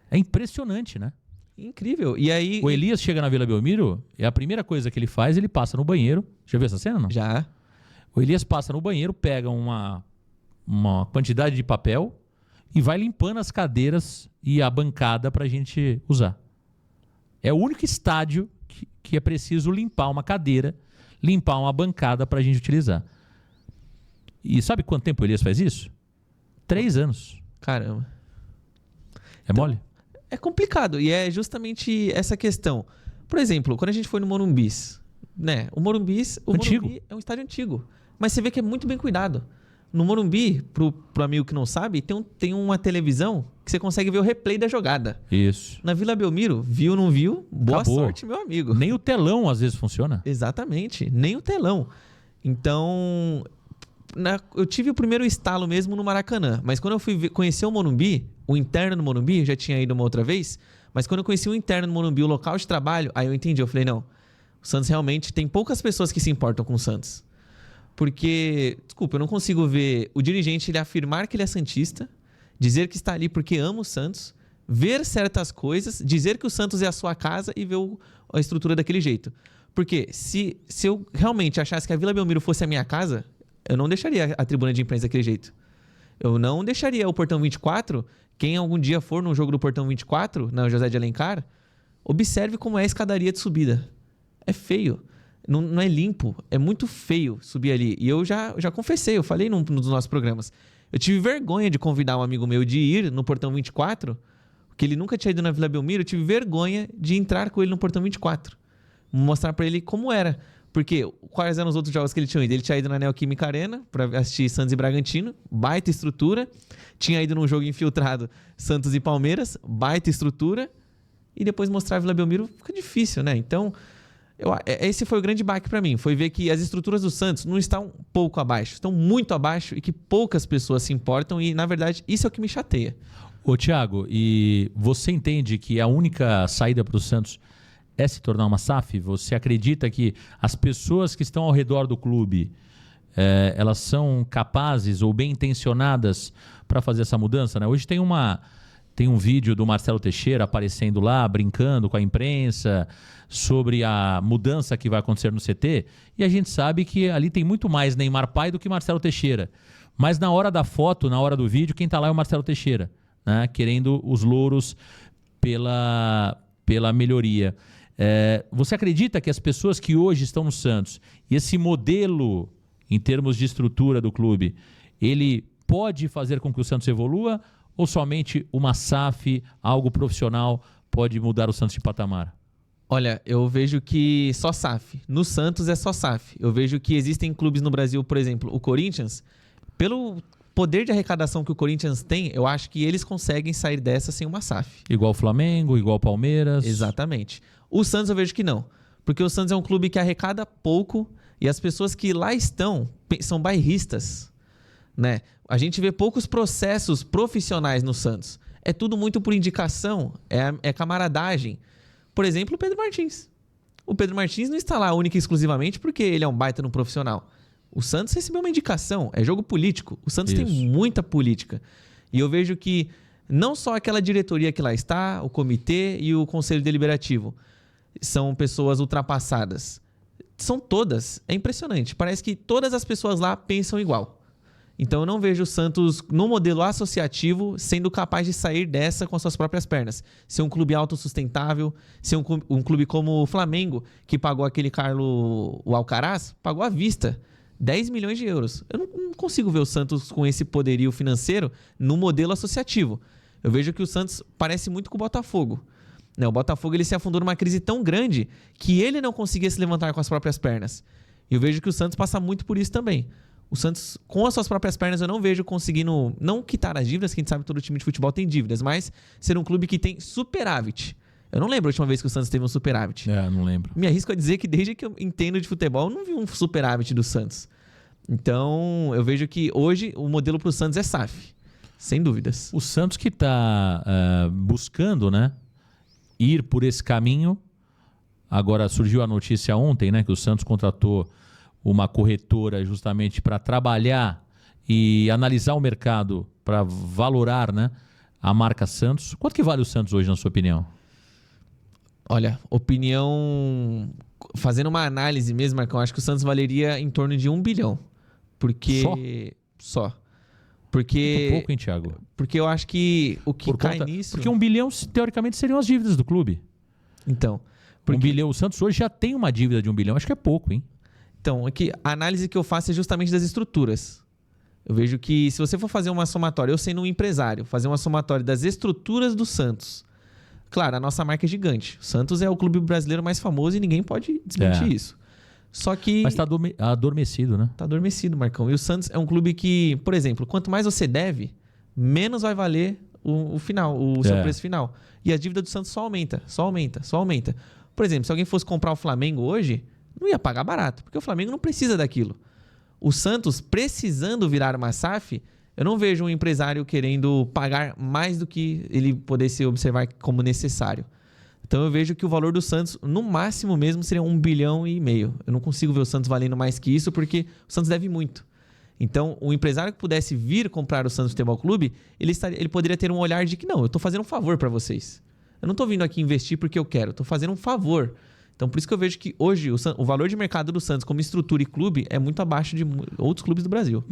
É impressionante, né? Incrível. E aí... O Elias chega na Vila Belmiro e a primeira coisa que ele faz, ele passa no banheiro. Já viu essa cena, não? Já. O Elias passa no banheiro, pega uma quantidade de papel e vai limpando as cadeiras e a bancada pra gente usar. É o único estádio que é preciso limpar uma cadeira, limpar uma bancada pra gente utilizar. E sabe quanto tempo o Elias faz isso? 3 anos. Caramba. É mole? É complicado, e é justamente essa questão. Por exemplo, quando a gente foi no Morumbis, né? O Morumbi é um estádio antigo, mas você vê que é muito bem cuidado. No Morumbi, pro amigo que não sabe, tem uma televisão que você consegue ver o replay da jogada. Isso. Na Vila Belmiro, viu, não viu? Boa Acabou. sorte, meu amigo. Nem o telão às vezes funciona. Exatamente, nem o telão. Então... eu tive o primeiro estalo mesmo no Maracanã, mas quando eu fui conhecer o Morumbi, o interno do Morumbi, eu já tinha ido uma outra vez, mas quando eu conheci o interno do Morumbi, o local de trabalho, aí eu entendi, eu falei, não, o Santos realmente tem poucas pessoas que se importam com o Santos. Porque, desculpa, eu não consigo ver o dirigente ele afirmar que ele é santista, dizer que está ali porque ama o Santos, ver certas coisas, dizer que o Santos é a sua casa e ver a estrutura daquele jeito. Porque se eu realmente achasse que a Vila Belmiro fosse a minha casa, eu não deixaria a tribuna de imprensa daquele jeito. Eu não deixaria o Portão 24. Quem algum dia for no jogo do Portão 24, na José de Alencar, observe como é a escadaria de subida. É feio. Não é limpo. É muito feio subir ali. E eu já confessei, eu falei num dos nossos programas. Eu tive vergonha de convidar um amigo meu de ir no Portão 24, porque ele nunca tinha ido na Vila Belmiro. Eu tive vergonha de entrar com ele no Portão 24. Mostrar pra ele como era. Porque quais eram os outros jogos que ele tinha ido? Ele tinha ido na Neoquímica Arena pra assistir Santos e Bragantino, baita estrutura. Tinha ido num jogo infiltrado Santos e Palmeiras, baita estrutura. E depois mostrar a Vila Belmiro fica difícil, né? Então, esse foi o grande baque pra mim. Foi ver que as estruturas do Santos não estão pouco abaixo, estão muito abaixo e que poucas pessoas se importam. E, na verdade, isso é o que me chateia. Ô, Thiago, e você entende que a única saída para o Santos é se tornar uma SAF? Você acredita que as pessoas que estão ao redor do clube, elas são capazes ou bem intencionadas para fazer essa mudança, né? Hoje tem um vídeo do Marcelo Teixeira aparecendo lá, brincando com a imprensa sobre a mudança que vai acontecer no CT, e a gente sabe que ali tem muito mais Neymar pai do que Marcelo Teixeira. Mas na hora da foto, na hora do vídeo, quem está lá é o Marcelo Teixeira, né? Querendo os louros pela melhoria. Você acredita que as pessoas que hoje estão no Santos, e esse modelo em termos de estrutura do clube, ele pode fazer com que o Santos evolua, ou somente uma SAF, algo profissional, pode mudar o Santos de patamar? Olha, eu vejo que só SAF. No Santos é só SAF. Eu vejo que existem clubes no Brasil, por exemplo, o Corinthians, pelo poder de arrecadação que o Corinthians tem, eu acho que eles conseguem sair dessa sem uma SAF. Igual o Flamengo, igual o Palmeiras. Exatamente. O Santos eu vejo que não. Porque o Santos é um clube que arrecada pouco e as pessoas que lá estão são bairristas, né? A gente vê poucos processos profissionais no Santos. É tudo muito por indicação, é camaradagem. Por exemplo, o Pedro Martins. O Pedro Martins não está lá única e exclusivamente porque ele é um baita no profissional. O Santos recebeu uma indicação, é jogo político. O Santos tem muita política. E eu vejo que não só aquela diretoria que lá está, o comitê e o conselho deliberativo, são pessoas ultrapassadas. São todas. É impressionante. Parece que todas as pessoas lá pensam igual. Então eu não vejo o Santos, no modelo associativo, sendo capaz de sair dessa com as suas próprias pernas. Ser um clube autossustentável, ser um clube como o Flamengo, que pagou aquele Carlos Alcaraz, pagou à vista 10 milhões de euros. Eu não consigo ver o Santos com esse poderio financeiro no modelo associativo. Eu vejo que o Santos parece muito com o Botafogo. O Botafogo ele se afundou numa crise tão grande que ele não conseguia se levantar com as próprias pernas. E eu vejo que o Santos passa muito por isso também. O Santos, com as suas próprias pernas, eu não vejo conseguindo, não quitar as dívidas, que a gente sabe que todo time de futebol tem dívidas, mas ser um clube que tem superávit. Eu não lembro a última vez que o Santos teve um superávit. Não lembro. Me arrisco a dizer que desde que eu entendo de futebol, eu não vi um superávit do Santos. Então, eu vejo que hoje o modelo para o Santos é SAF, sem dúvidas. O Santos que está buscando, né, ir por esse caminho. Agora surgiu a notícia ontem, né, que o Santos contratou uma corretora justamente para trabalhar e analisar o mercado para valorar, né, a marca Santos. Quanto que vale o Santos hoje, na sua opinião? Olha, opinião... Fazendo uma análise mesmo, Marcão, acho que o Santos valeria em torno de 1 bilhão. Porque... Só. Porque... Muito pouco, hein, Thiago? Porque eu acho que o que cai nisso... Porque 1 bilhão, teoricamente, seriam as dívidas do clube. Então... 1 bilhão, o Santos hoje já tem uma dívida de 1 bilhão, acho que é pouco, hein? Então, é que a análise que eu faço é justamente das estruturas. Eu vejo que se você for fazer uma somatória, eu sendo um empresário, fazer uma somatória das estruturas do Santos... Claro, a nossa marca é gigante. O Santos é o clube brasileiro mais famoso e ninguém pode desmentir isso. Só que... Mas está adormecido, né? Está adormecido, Marcão. E o Santos é um clube que, por exemplo, quanto mais você deve, menos vai valer o final, o seu preço final. E a dívida do Santos só aumenta, só aumenta, só aumenta. Por exemplo, se alguém fosse comprar o Flamengo hoje, não ia pagar barato, porque o Flamengo não precisa daquilo. O Santos, precisando virar uma SAF, eu não vejo um empresário querendo pagar mais do que ele pudesse observar como necessário. Então eu vejo que o valor do Santos, no máximo mesmo, seria 1,5 bilhão. Eu não consigo ver o Santos valendo mais que isso, porque o Santos deve muito. Então, o empresário que pudesse vir comprar o Santos Futebol Clube, ele poderia ter um olhar de que não, eu estou fazendo um favor para vocês. Eu não estou vindo aqui investir porque eu quero, estou fazendo um favor. Então, por isso que eu vejo que hoje o valor de mercado do Santos como estrutura e clube é muito abaixo de outros clubes do Brasil.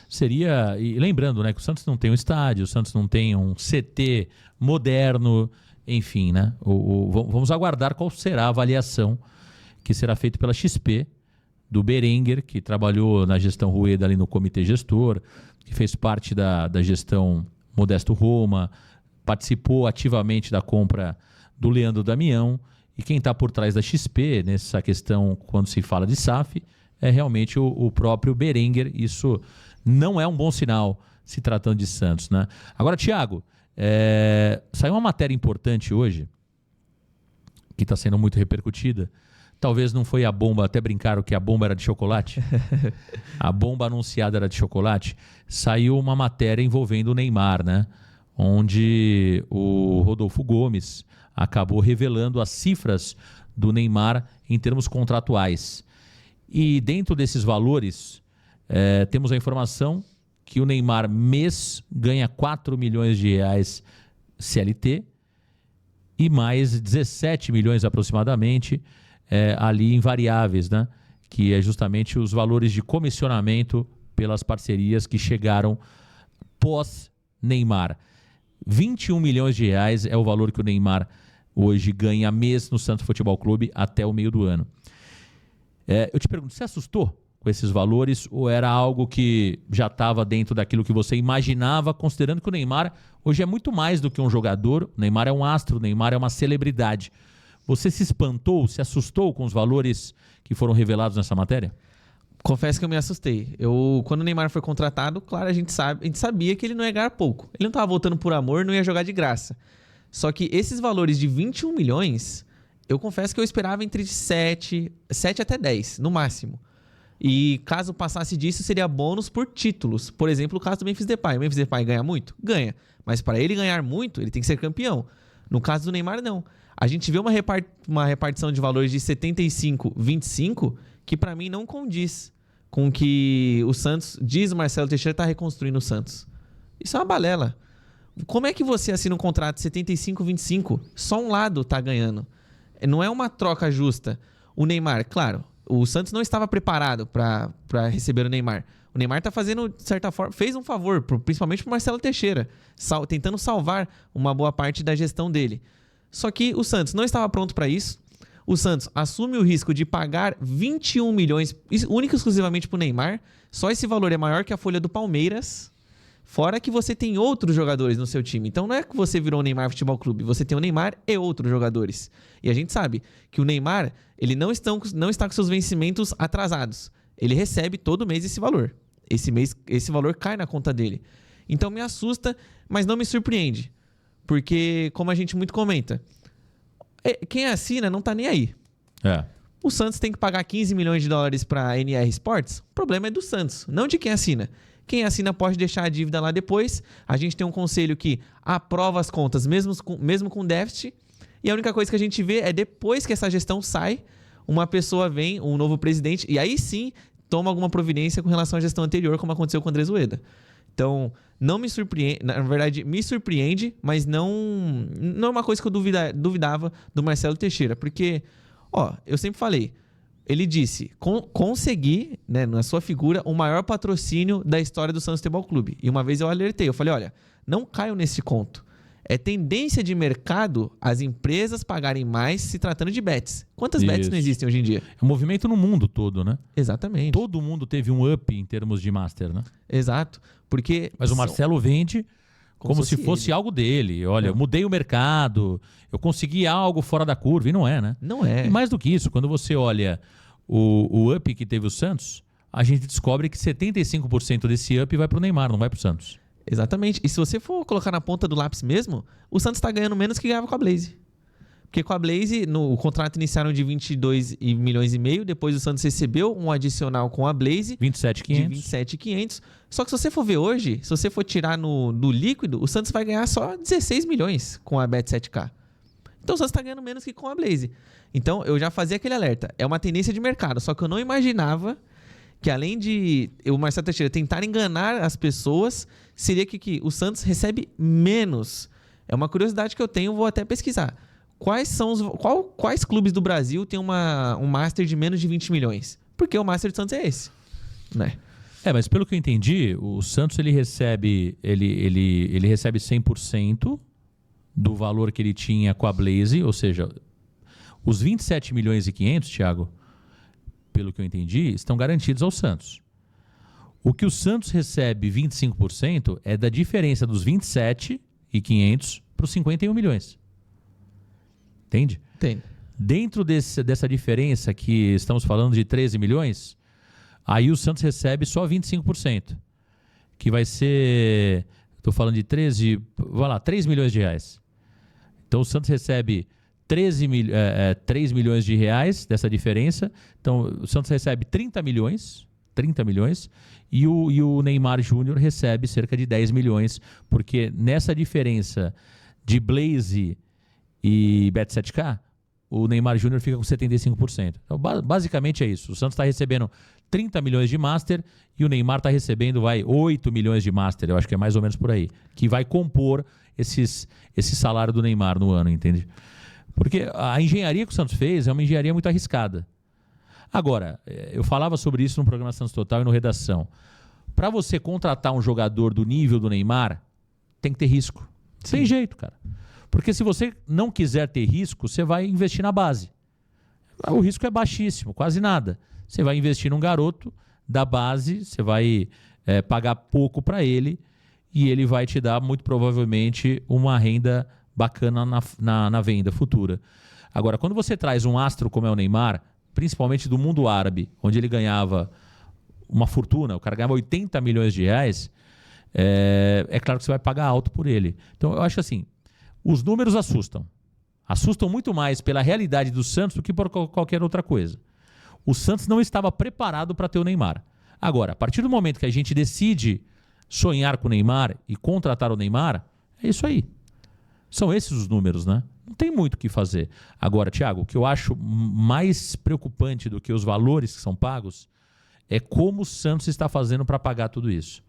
Seria... E lembrando, né, que o Santos não tem um estádio, o Santos não tem um CT moderno, enfim, né? Vamos aguardar qual será a avaliação que será feita pela XP, do Berenguer, que trabalhou na gestão Rueda ali no comitê gestor, que fez parte da gestão Modesto Roma, participou ativamente da compra do Leandro Damião. E quem está por trás da XP nessa questão, quando se fala de SAF, é realmente o próprio Berenguer. Isso não é um bom sinal se tratando de Santos, né? Agora, Thiago, saiu uma matéria importante hoje, que está sendo muito repercutida. Talvez não foi a bomba, até brincaram que a bomba era de chocolate. A bomba anunciada era de chocolate. Saiu uma matéria envolvendo o Neymar, né? Onde o Rodolfo Gomes acabou revelando as cifras do Neymar em termos contratuais. E dentro desses valores, temos a informação que o Neymar mês ganha 4 milhões de reais CLT e mais 17 milhões aproximadamente ali em variáveis, né? Que é justamente os valores de comissionamento pelas parcerias que chegaram pós-Neymar. 21 milhões de reais é o valor que o Neymar hoje ganha mês no Santos Futebol Clube até o meio do ano. Eu te pergunto, você assustou com esses valores ou era algo que já estava dentro daquilo que você imaginava, considerando que o Neymar hoje é muito mais do que um jogador, o Neymar é um astro, o Neymar é uma celebridade. Você se espantou, se assustou com os valores que foram revelados nessa matéria? Confesso que eu me assustei. Quando o Neymar foi contratado, claro, a gente sabia que ele não ia ganhar pouco. Ele não estava voltando por amor, não ia jogar de graça. Só que esses valores de 21 milhões, eu confesso que eu esperava entre 7 até 10, no máximo. E caso passasse disso, seria bônus por títulos. Por exemplo, o caso do Memphis Depay. O Memphis Depay ganha muito? Ganha. Mas para ele ganhar muito, ele tem que ser campeão. No caso do Neymar, não. A gente vê uma repartição de valores de 75-25 que para mim não condiz com que o Santos, diz o Marcelo Teixeira, está reconstruindo o Santos. Isso é uma balela. Como é que você assina um contrato de 75-25? Só um lado está ganhando. Não é uma troca justa. O Neymar, claro, o Santos não estava preparado para receber o Neymar. O Neymar está fazendo, de certa forma, fez um favor, principalmente para o Marcelo Teixeira, tentando salvar uma boa parte da gestão dele. Só que o Santos não estava pronto para isso. O Santos assume o risco de pagar 21 milhões, única e exclusivamente para o Neymar. Só esse valor é maior que a folha do Palmeiras. Fora que você tem outros jogadores no seu time. Então não é que você virou o Neymar Futebol Clube. Você tem o Neymar e outros jogadores. E a gente sabe que o Neymar, ele não está com seus vencimentos atrasados. Ele recebe todo mês esse valor. Esse mês, esse valor cai na conta dele. Então me assusta, mas não me surpreende. Porque, como a gente muito comenta, quem assina não tá nem aí. O Santos tem que pagar 15 milhões de dólares para a NR Sports. O problema é do Santos, não de quem assina. Quem assina pode deixar a dívida lá depois. A gente tem um conselho que aprova as contas, mesmo com déficit. E a única coisa que a gente vê é depois que essa gestão sai, uma pessoa vem, um novo presidente, e aí sim toma alguma providência com relação à gestão anterior, como aconteceu com o Andrés Rueda. Então, não me surpreende, na verdade, me surpreende, mas não é uma coisa que eu duvidava do Marcelo Teixeira. Porque, eu sempre falei, ele disse, consegui, né, na sua figura, o maior patrocínio da história do Santos Futebol Clube. E uma vez eu alertei, eu falei, olha, não caiam nesse conto. É tendência de mercado as empresas pagarem mais se tratando de bets. Quantas bets não existem hoje em dia? É um movimento no mundo todo, né? Exatamente. Todo mundo teve um up em termos de master, né? Exato. Mas o Marcelo vende como se fosse algo dele. Olha, eu mudei o mercado, eu consegui algo fora da curva. E não é, né? Não é. E mais do que isso, quando você olha o up que teve o Santos, a gente descobre que 75% desse up vai para o Neymar, não vai para o Santos. Exatamente. E se você for colocar na ponta do lápis mesmo, o Santos está ganhando menos que ganhava com a Blaze. Porque com a Blaze, o contrato iniciaram de 22 milhões e meio, depois o Santos recebeu um adicional com a Blaze 27.500. de 27.500. Só que se você for ver hoje, se você for tirar no líquido, o Santos vai ganhar só 16 milhões com a Bet7K. Então o Santos está ganhando menos que com a Blaze. Então eu já fazia aquele alerta. É uma tendência de mercado, só que eu não imaginava que além de o Marcelo Teixeira tentar enganar as pessoas, seria que o Santos recebe menos. É uma curiosidade que eu tenho, vou até pesquisar. Quais clubes do Brasil tem um Master de menos de 20 milhões? Porque o Master do Santos é esse, né? Mas pelo que eu entendi, o Santos ele recebe 100% do valor que ele tinha com a Blaze, ou seja, os 27 milhões e 500, Thiago, pelo que eu entendi, estão garantidos ao Santos. O que o Santos recebe 25% é da diferença dos 27 e 500 para os 51 milhões. Entende? Entendo. Dentro dessa diferença que estamos falando de 13 milhões, aí o Santos recebe só 25%, que vai ser, estou falando de 3 milhões de reais. Então o Santos recebe 3 milhões de reais dessa diferença, então o Santos recebe 30 milhões, e o Neymar Júnior recebe cerca de 10 milhões, porque nessa diferença de Blaze e Bet7K, o Neymar Júnior fica com 75%. Então, basicamente é isso. O Santos está recebendo 30 milhões de Master e o Neymar está recebendo 8 milhões de Master. Eu acho que é mais ou menos por aí. Que vai compor esse salário do Neymar no ano, entende? Porque a engenharia que o Santos fez é uma engenharia muito arriscada. Agora, eu falava sobre isso no programa Santos Total e no Redação. Para você contratar um jogador do nível do Neymar, tem que ter risco. Sim. Tem jeito, cara. Porque se você não quiser ter risco, você vai investir na base. O risco é baixíssimo, quase nada. Você vai investir num garoto da base, você vai pagar pouco para ele e ele vai te dar, muito provavelmente, uma renda bacana na venda futura. Agora, quando você traz um astro como é o Neymar, principalmente do mundo árabe, onde ele ganhava uma fortuna, o cara ganhava 80 milhões de reais, é claro que você vai pagar alto por ele. Então, eu acho assim, os números assustam. Assustam muito mais pela realidade do Santos do que por qualquer outra coisa. O Santos não estava preparado para ter o Neymar. Agora, a partir do momento que a gente decide sonhar com o Neymar e contratar o Neymar, é isso aí. São esses os números, né? Não tem muito o que fazer. Agora, Thiago, o que eu acho mais preocupante do que os valores que são pagos é como o Santos está fazendo para pagar tudo isso.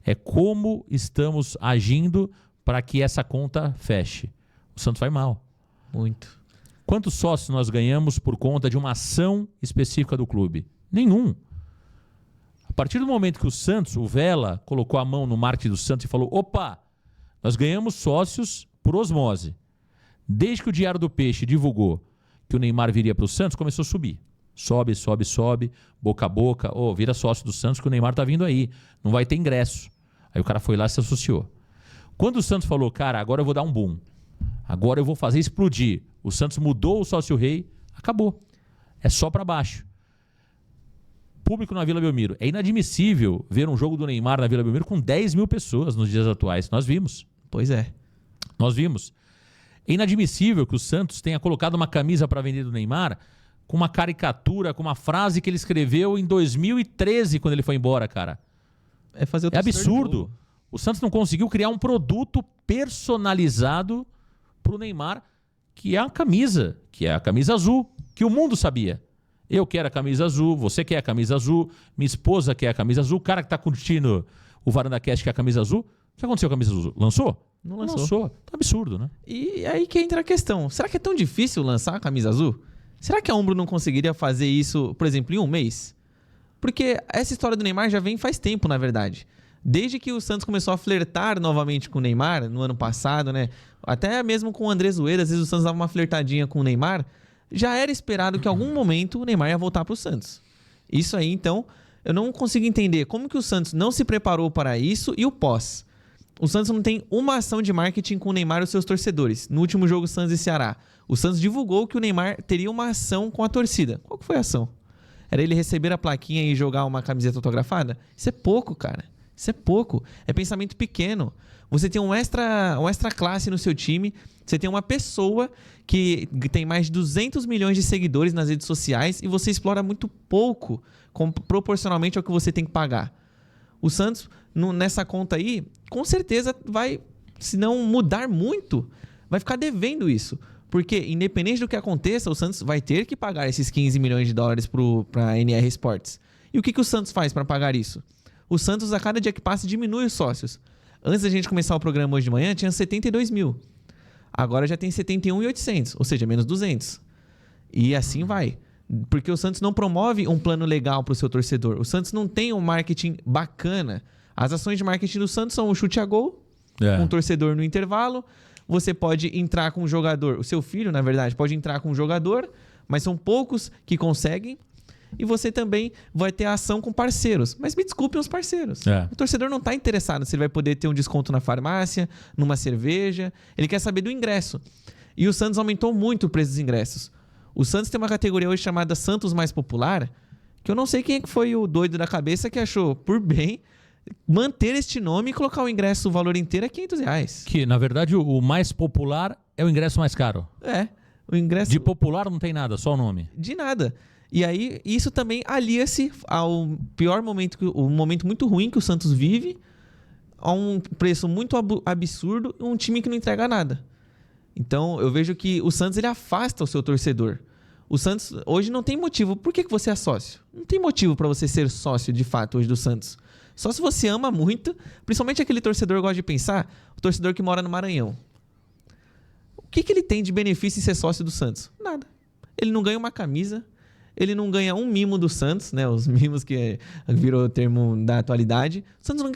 É como estamos agindo para que essa conta feche. O Santos vai mal. Muito. Quantos sócios nós ganhamos por conta de uma ação específica do clube? Nenhum. A partir do momento que o Santos, o Vela, colocou a mão no marketing do Santos e falou: opa, nós ganhamos sócios por osmose. Desde que o Diário do Peixe divulgou que o Neymar viria para o Santos, começou a subir. Sobe, boca a boca. Vira sócio do Santos que o Neymar tá vindo aí. Não vai ter ingresso. Aí o cara foi lá e se associou. Quando o Santos falou, cara, agora eu vou dar um boom. Agora eu vou fazer explodir. O Santos mudou o sócio-rei, acabou. É só para baixo. Público na Vila Belmiro. É inadmissível ver um jogo do Neymar na Vila Belmiro com 10 mil pessoas nos dias atuais. Nós vimos. Pois é. Nós vimos. É inadmissível que o Santos tenha colocado uma camisa para vender do Neymar com uma caricatura, com uma frase que ele escreveu em 2013, quando ele foi embora, cara. É fazer o É absurdo. O Santos não conseguiu criar um produto personalizado para o Neymar, que é a camisa azul, que o mundo sabia. Eu quero a camisa azul, você quer a camisa azul, minha esposa quer a camisa azul, o cara que está curtindo o Varanda Cast quer a camisa azul. O que aconteceu com a camisa azul? Lançou? Não lançou. Tá absurdo, né? E aí que entra a questão. Será que é tão difícil lançar a camisa azul? Será que a Umbro não conseguiria fazer isso, por exemplo, em um mês? Porque essa história do Neymar já vem faz tempo, na verdade. Desde que o Santos começou a flertar novamente com o Neymar, no ano passado, né? Até mesmo com o André Zoeira, às vezes o Santos dava uma flertadinha com o Neymar. Já era esperado que em algum momento o Neymar ia voltar para o Santos. Isso aí, então, eu não consigo entender como que o Santos não se preparou para isso e o pós. O Santos não tem uma ação de marketing com o Neymar e os seus torcedores. No último jogo, Santos e Ceará, o Santos divulgou que o Neymar teria uma ação com a torcida. Qual que foi a ação? Era ele receber a plaquinha e jogar uma camiseta autografada? Isso é pouco, cara. Isso é pouco. É pensamento pequeno. Você tem um extra classe no seu time. Você tem uma pessoa que tem mais de 200 milhões de seguidores nas redes sociais e você explora muito pouco proporcionalmente ao que você tem que pagar. O Santos, nessa conta aí, com certeza vai, se não mudar muito, vai ficar devendo isso. Porque, independente do que aconteça, o Santos vai ter que pagar esses 15 milhões de dólares para a NR Sports. E o que o Santos faz para pagar isso? O Santos, a cada dia que passa, diminui os sócios. Antes da gente começar o programa hoje de manhã, tinha 72 mil. Agora já tem 71.800, ou seja, menos 200. E assim vai. Porque o Santos não promove um plano legal para o seu torcedor. O Santos não tem um marketing bacana. As ações de marketing do Santos são um chute a gol, um torcedor no intervalo. Você pode entrar com um jogador. O seu filho, na verdade, pode entrar com um jogador, mas são poucos que conseguem. E você também vai ter a ação com parceiros. Mas me desculpem os parceiros. O torcedor não está interessado se ele vai poder ter um desconto na farmácia, numa cerveja. Ele quer saber do ingresso. E o Santos aumentou muito o preço dos ingressos. O Santos tem uma categoria hoje chamada Santos Mais Popular, que eu não sei quem é que foi o doido da cabeça que achou por bem manter este nome e colocar o ingresso, o valor inteiro é R$500. Que, na verdade, o mais popular é o ingresso mais caro. O ingresso... De popular não tem nada, só o nome. De nada. E aí, isso também alia-se ao pior momento, o momento muito ruim que o Santos vive, a um preço muito absurdo e um time que não entrega nada. Então, eu vejo que o Santos ele afasta o seu torcedor. O Santos hoje não tem motivo. Por que você é sócio? Não tem motivo para você ser sócio de fato hoje do Santos. Só se você ama muito, principalmente aquele torcedor, eu gosto de pensar, o torcedor que mora no Maranhão. O que ele tem de benefício em ser sócio do Santos? Nada. Ele não ganha uma camisa, ele não ganha um mimo do Santos, né? Os mimos que virou o termo da atualidade.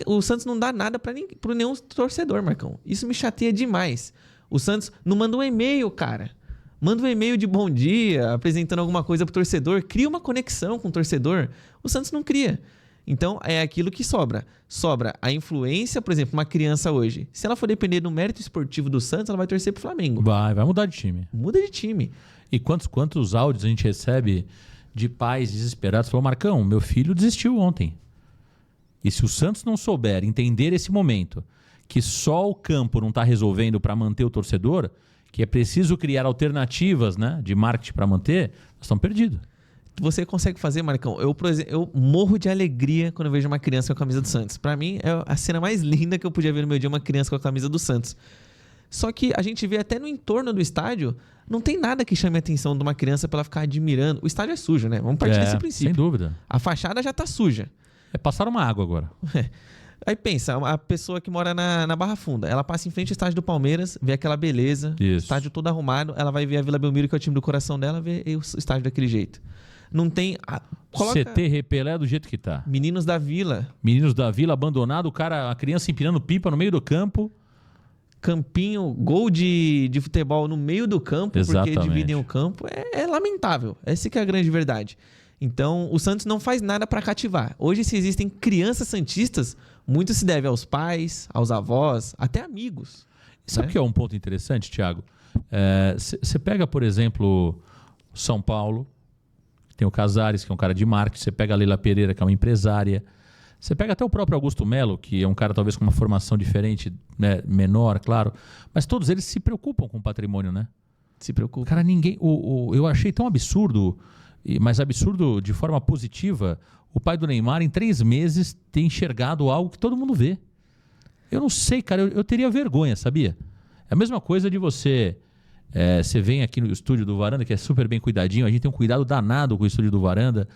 O Santos não dá nada para nenhum torcedor, Marcão. Isso me chateia demais. O Santos não manda um e-mail, cara. Manda um e-mail de bom dia, apresentando alguma coisa pro torcedor. Cria uma conexão com o torcedor. O Santos não cria. Então, é aquilo que sobra. Sobra a influência, por exemplo, uma criança hoje. Se ela for depender do mérito esportivo do Santos, ela vai torcer pro Flamengo. Vai mudar de time. Muda de time. E quantos áudios a gente recebe de pais desesperados? Falou, Marcão, meu filho desistiu ontem. E se o Santos não souber entender esse momento, que só o campo não está resolvendo para manter o torcedor, que é preciso criar alternativas, né, de marketing para manter, nós estamos perdidos. Você consegue fazer, Marcão? Por exemplo, eu morro de alegria quando eu vejo uma criança com a camisa do Santos. Para mim, é a cena mais linda que eu podia ver no meu dia, uma criança com a camisa do Santos. Só que a gente vê até no entorno do estádio, não tem nada que chame a atenção de uma criança para ela ficar admirando. O estádio é sujo, né? Vamos partir desse princípio. Sem dúvida. A fachada já está suja. Passaram uma água agora. Aí pensa, a pessoa que mora na Barra Funda, ela passa em frente ao estádio do Palmeiras, vê aquela beleza, estádio todo arrumado, ela vai ver a Vila Belmiro, que é o time do coração dela, vê o estádio daquele jeito. Não tem... CT Repelé do jeito que tá. Meninos da Vila. Meninos da Vila abandonado, a criança empinando pipa no meio do campo. Campinho, gol de futebol no meio do campo, Exatamente. Porque dividem o campo. É lamentável. Essa que é a grande verdade. Então, o Santos não faz nada para cativar. Hoje, se existem crianças santistas, muito se deve aos pais, aos avós, até amigos. Sabe o que é um ponto interessante, Thiago? Você pega, por exemplo, São Paulo, tem o Casares, que é um cara de marketing, você pega a Leila Pereira, que é uma empresária, você pega até o próprio Augusto Melo, que é um cara talvez com uma formação diferente, né, menor, claro, mas todos eles se preocupam com o patrimônio, né? Se preocupam. Cara, ninguém... eu achei tão absurdo, mas absurdo de forma positiva, o pai do Neymar, em 3 meses, ter enxergado algo que todo mundo vê. Eu não sei, cara, eu teria vergonha, sabia? É a mesma coisa de você... Você vem aqui no estúdio do Varanda, que é super bem cuidadinho, a gente tem um cuidado danado com o estúdio do Varanda,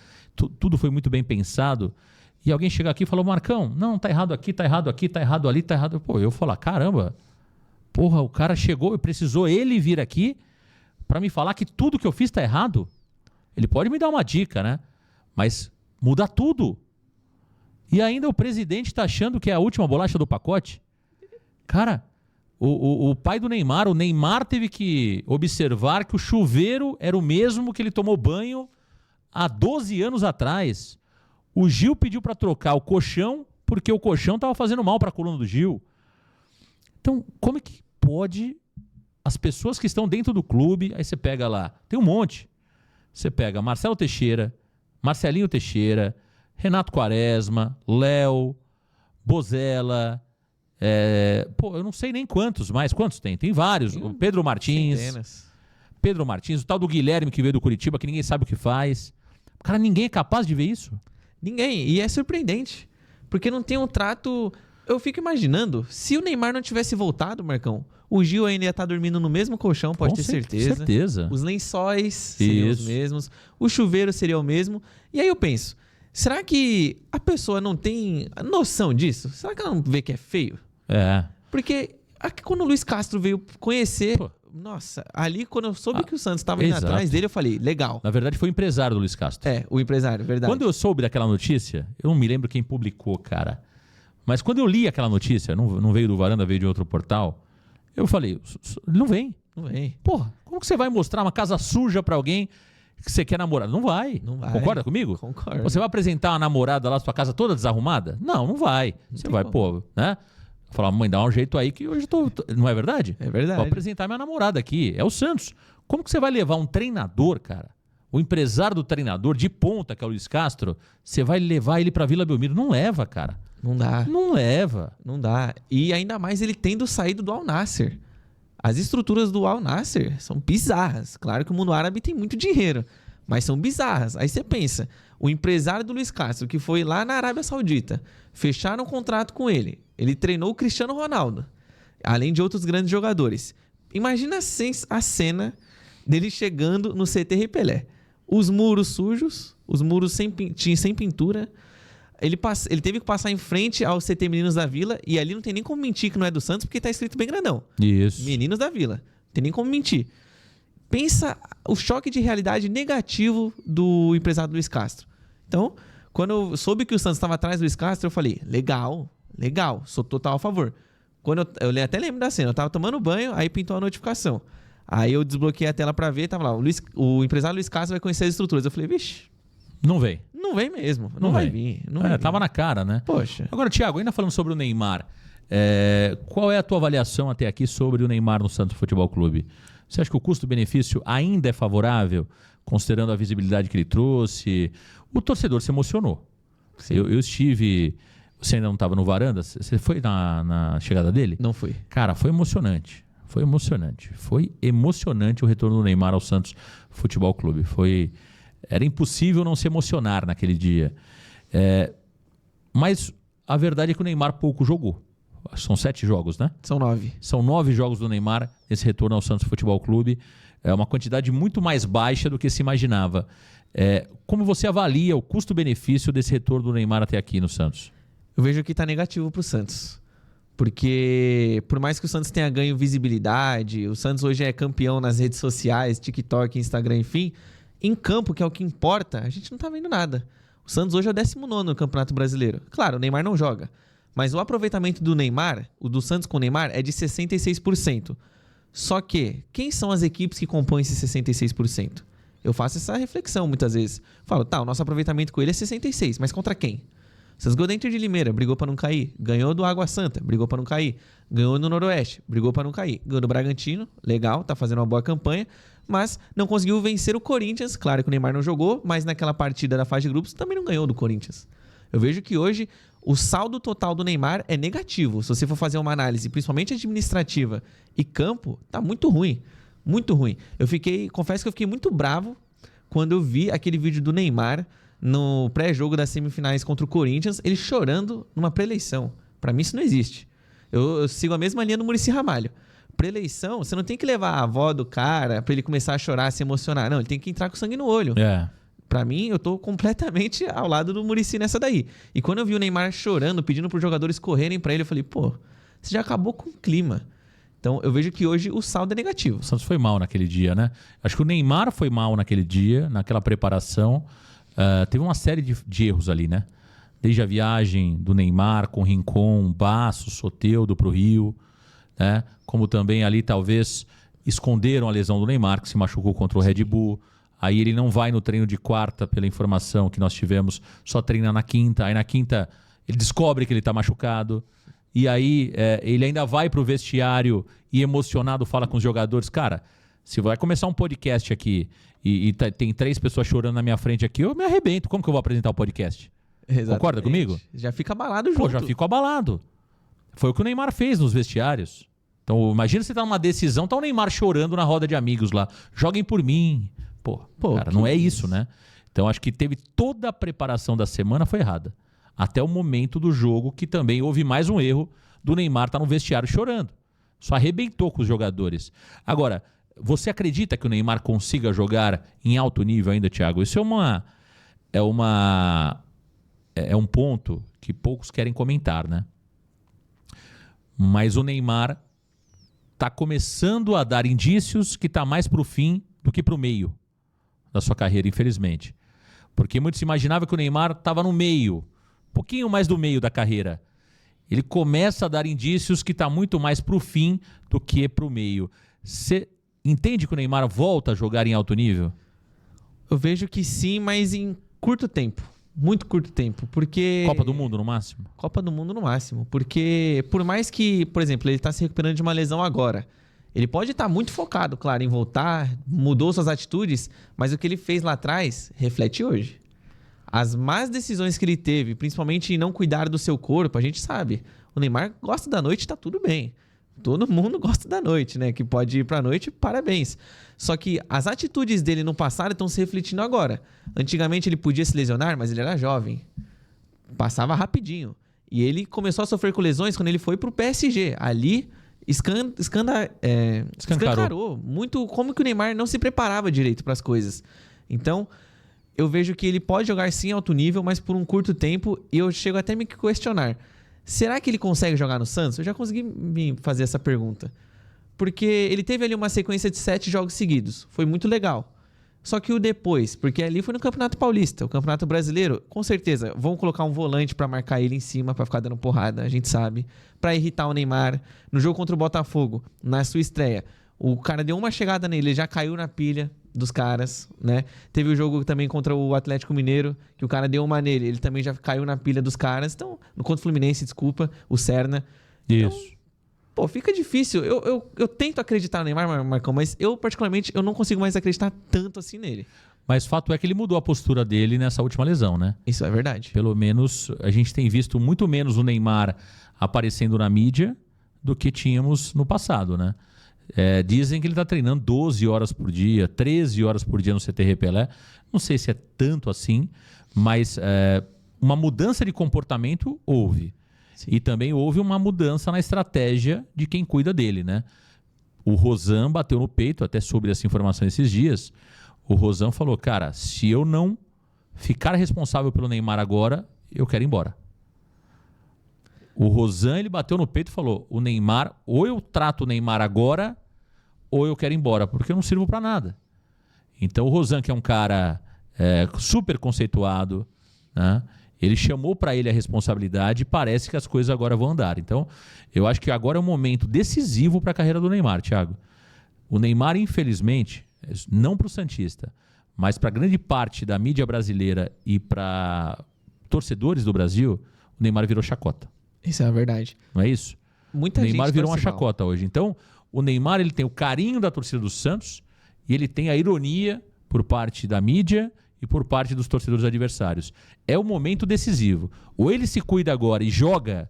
tudo foi muito bem pensado, e alguém chega aqui e fala, Marcão, não, tá errado aqui, tá errado aqui, tá errado ali, tá errado... Pô, eu falo, caramba, porra, o cara chegou e precisou ele vir aqui para me falar que tudo que eu fiz tá errado? Ele pode me dar uma dica, né? Mas muda tudo. E ainda o presidente tá achando que é a última bolacha do pacote? Cara... O pai do Neymar, o Neymar teve que observar que o chuveiro era o mesmo que ele tomou banho há 12 anos atrás. O Gil pediu para trocar o colchão porque o colchão estava fazendo mal para a coluna do Gil. Então, como é que pode as pessoas que estão dentro do clube, aí você pega lá, tem um monte. Você pega Marcelo Teixeira, Marcelinho Teixeira, Renato Quaresma, Léo, Bozella... eu não sei nem quantos tem. Tem vários. O Pedro Martins. Centenas. Pedro Martins, o tal do Guilherme que veio do Curitiba, que ninguém sabe o que faz. Cara, ninguém é capaz de ver isso. Ninguém. E é surpreendente. Porque não tem um trato... Eu fico imaginando, se o Neymar não tivesse voltado, Marcão, o Gil ainda ia estar dormindo no mesmo colchão, pode ter certeza. Os lençóis seriam os mesmos. O chuveiro seria o mesmo. E aí eu penso, Será que a pessoa não tem noção disso? Será que ela não vê que é feio? Porque quando o Luiz Castro veio conhecer... Pô. Nossa, ali quando eu soube que o Santos estava indo atrás dele, eu falei, legal. Na verdade, foi o empresário do Luiz Castro. O empresário, verdade. Quando eu soube daquela notícia, eu não me lembro quem publicou, cara. Mas quando eu li aquela notícia, não veio do Varanda, veio de outro portal, eu falei, não vem. Não vem. Porra, como que você vai mostrar uma casa suja pra alguém que você quer namorar? Não vai. Não vai. Concorda comigo? Concordo. Você vai apresentar uma namorada lá, sua casa toda desarrumada? Não vai. Você vai, pô, né? Falar, mãe, dá um jeito aí que hoje eu tô... Não é verdade? É verdade. Vou apresentar minha namorada aqui. É o Santos. Como que você vai levar um treinador, cara? O empresário do treinador de ponta, que é o Luiz Castro, você vai levar ele pra Vila Belmiro? Não leva, cara. Não dá. Não leva. Não dá. E ainda mais ele tendo saído do Al Nassr. As estruturas do Al Nassr são bizarras. Claro que o mundo árabe tem muito dinheiro, mas são bizarras. Aí você pensa, o empresário do Luiz Castro, que foi lá na Arábia Saudita, fecharam um contrato com ele. Ele treinou o Cristiano Ronaldo, além de outros grandes jogadores. Imagina a cena dele chegando no CT Pelé. Os muros sujos, os muros sem pintura. Ele teve que passar em frente ao CT Meninos da Vila, e ali não tem nem como mentir que não é do Santos, porque tá escrito bem grandão. Isso. Meninos da Vila. Não tem nem como mentir. Pensa o choque de realidade negativo do empresário Luiz Castro. Então, quando eu soube que o Santos estava atrás do Luiz Castro, eu falei, legal, sou total a favor. Quando eu até lembro da cena, eu tava tomando banho, aí pintou a notificação. Aí eu desbloqueei a tela pra ver, tava lá, o empresário Luiz Castro vai conhecer as estruturas. Eu falei, vixe... Não vem. Não vem mesmo, não vai vir. Tava na cara, né? Poxa. Agora, Thiago, ainda falando sobre o Neymar, qual é a tua avaliação até aqui sobre o Neymar no Santos Futebol Clube? Você acha que o custo-benefício ainda é favorável, considerando a visibilidade que ele trouxe? O torcedor se emocionou. Eu estive... Você ainda não estava no Varanda? Você foi na chegada dele? Não fui. Cara, foi emocionante. Foi emocionante o retorno do Neymar ao Santos Futebol Clube. Era impossível não se emocionar naquele dia. Mas a verdade é que o Neymar pouco jogou. São 7 jogos, né? São 9. São 9 jogos do Neymar nesse retorno ao Santos Futebol Clube. É uma quantidade muito mais baixa do que se imaginava. Como você avalia o custo-benefício desse retorno do Neymar até aqui no Santos? Eu vejo que está negativo para o Santos. Porque por mais que o Santos tenha ganho visibilidade, o Santos hoje é campeão nas redes sociais, TikTok, Instagram, enfim, em campo, que é o que importa, a gente não está vendo nada. O Santos hoje é o 19º no Campeonato Brasileiro. Claro, o Neymar não joga. Mas o aproveitamento do Neymar, o do Santos com o Neymar, é de 66%. Só que, quem são as equipes que compõem esse 66%? Eu faço essa reflexão muitas vezes. Falo, o nosso aproveitamento com ele é 66%, mas contra quem? Santos ganhou dentro de Limeira, brigou para não cair. Ganhou do Água Santa, brigou para não cair. Ganhou no Noroeste, brigou para não cair. Ganhou do Bragantino, legal, tá fazendo uma boa campanha, mas não conseguiu vencer o Corinthians. Claro que o Neymar não jogou, mas naquela partida da fase de grupos também não ganhou do Corinthians. Eu vejo que hoje o saldo total do Neymar é negativo. Se você for fazer uma análise, principalmente administrativa e campo, tá muito ruim. Muito ruim. Confesso que eu fiquei muito bravo quando eu vi aquele vídeo do Neymar no pré-jogo das semifinais contra o Corinthians, ele chorando numa pré-eleição. Pra mim isso não existe. Eu sigo a mesma linha do Muricy Ramalho. Pré-eleição, você não tem que levar a avó do cara pra ele começar a chorar, se emocionar. Não, ele tem que entrar com sangue no olho. Pra mim, eu tô completamente ao lado do Muricy nessa daí. E quando eu vi o Neymar chorando, pedindo pros jogadores correrem pra ele, eu falei, você já acabou com o clima. Então, eu vejo que hoje o saldo é negativo. O Santos foi mal naquele dia, né? Acho que o Neymar foi mal naquele dia, naquela preparação. Teve uma série de erros ali, né? Desde a viagem do Neymar com Rincon, Basso, Soteldo pro Rio, né? Como também ali talvez esconderam a lesão do Neymar, que se machucou contra o Red Bull. Aí ele não vai no treino de quarta, pela informação que nós tivemos, só treina na quinta. Aí na quinta ele descobre que ele está machucado. E aí ele ainda vai pro vestiário e emocionado fala com os jogadores. Cara, se vai começar um podcast aqui e tem 3 pessoas chorando na minha frente aqui, eu me arrebento. Como que eu vou apresentar o podcast? Exatamente. Concorda comigo? Já fica abalado junto. Já fico abalado. Foi o que o Neymar fez nos vestiários. Então imagina você tá numa decisão, tá o Neymar chorando na roda de amigos lá. Joguem por mim. Cara, não é isso, né? Então acho que teve toda a preparação da semana foi errada. Até o momento do jogo, que também houve mais um erro do Neymar no vestiário chorando. Só arrebentou com os jogadores. Agora, você acredita que o Neymar consiga jogar em alto nível ainda, Thiago? Isso é uma é um ponto que poucos querem comentar, né? Mas o Neymar está começando a dar indícios que está mais para o fim do que para o meio da sua carreira, infelizmente. Porque muito se imaginava que o Neymar estava no meio, um pouquinho mais do meio da carreira. Ele começa a dar indícios que está muito mais para o fim do que para o meio. Você entende que o Neymar volta a jogar em alto nível? Eu vejo que sim, mas em curto tempo. Muito curto tempo, porque... Copa do Mundo no máximo? Copa do Mundo no máximo, porque por mais que, por exemplo, ele está se recuperando de uma lesão agora, ele pode estar muito focado, claro, em voltar, mudou suas atitudes, mas o que ele fez lá atrás reflete hoje. As más decisões que ele teve, principalmente em não cuidar do seu corpo, a gente sabe. O Neymar gosta da noite, tá tudo bem. Todo mundo gosta da noite, né? Que pode ir pra noite, parabéns. Só que as atitudes dele no passado estão se refletindo agora. Antigamente ele podia se lesionar, mas ele era jovem. Passava rapidinho. E ele começou a sofrer com lesões quando ele foi pro PSG. Ali escancarou muito como que o Neymar não se preparava direito para as coisas. Então, eu vejo que ele pode jogar sim alto nível, mas por um curto tempo, e eu chego até a me questionar. Será que ele consegue jogar no Santos? Eu já consegui me fazer essa pergunta. Porque ele teve ali uma sequência de 7 jogos seguidos. Foi muito legal. Só que o depois, porque ali foi no Campeonato Paulista, o Campeonato Brasileiro, com certeza, vão colocar um volante pra marcar ele em cima, pra ficar dando porrada, a gente sabe. Pra irritar o Neymar. No jogo contra o Botafogo, na sua estreia, o cara deu uma chegada nele, ele já caiu na pilha dos caras, né? Teve o jogo também contra o Atlético Mineiro, que o cara deu uma nele, ele também já caiu na pilha dos caras. Então, no contra o Fluminense, desculpa, o Serna. Isso. Então, pô, fica difícil. Eu tento acreditar no Neymar, Marcão, mas eu, particularmente, eu não consigo mais acreditar tanto assim nele. Mas fato é que ele mudou a postura dele nessa última lesão, né? Isso é verdade. Pelo menos a gente tem visto muito menos o Neymar aparecendo na mídia do que tínhamos no passado, né? Dizem que ele está treinando 12 horas por dia, 13 horas por dia no CT Pelé. Não sei se é tanto assim, mas uma mudança de comportamento houve. Sim. E também houve uma mudança na estratégia de quem cuida dele, né? O Rossan bateu no peito, até sobre essa informação esses dias. O Rossan falou, cara, se eu não ficar responsável pelo Neymar agora, eu quero ir embora. O Rossan, ele bateu no peito e falou, o Neymar, ou eu trato o Neymar agora, ou eu quero ir embora, porque eu não sirvo para nada. Então o Rossan, que é um cara super conceituado, né? Ele chamou para ele a responsabilidade e parece que as coisas agora vão andar. Então, eu acho que agora é um momento decisivo para a carreira do Neymar, Thiago. O Neymar, infelizmente, não para o Santista, mas para grande parte da mídia brasileira e para torcedores do Brasil, o Neymar virou chacota. Isso é a verdade. Não é isso? Muita o Neymar gente virou uma chacota hoje. Então, o Neymar ele tem o carinho da torcida do Santos e ele tem a ironia por parte da mídia e por parte dos torcedores adversários. É o momento decisivo. Ou ele se cuida agora e joga,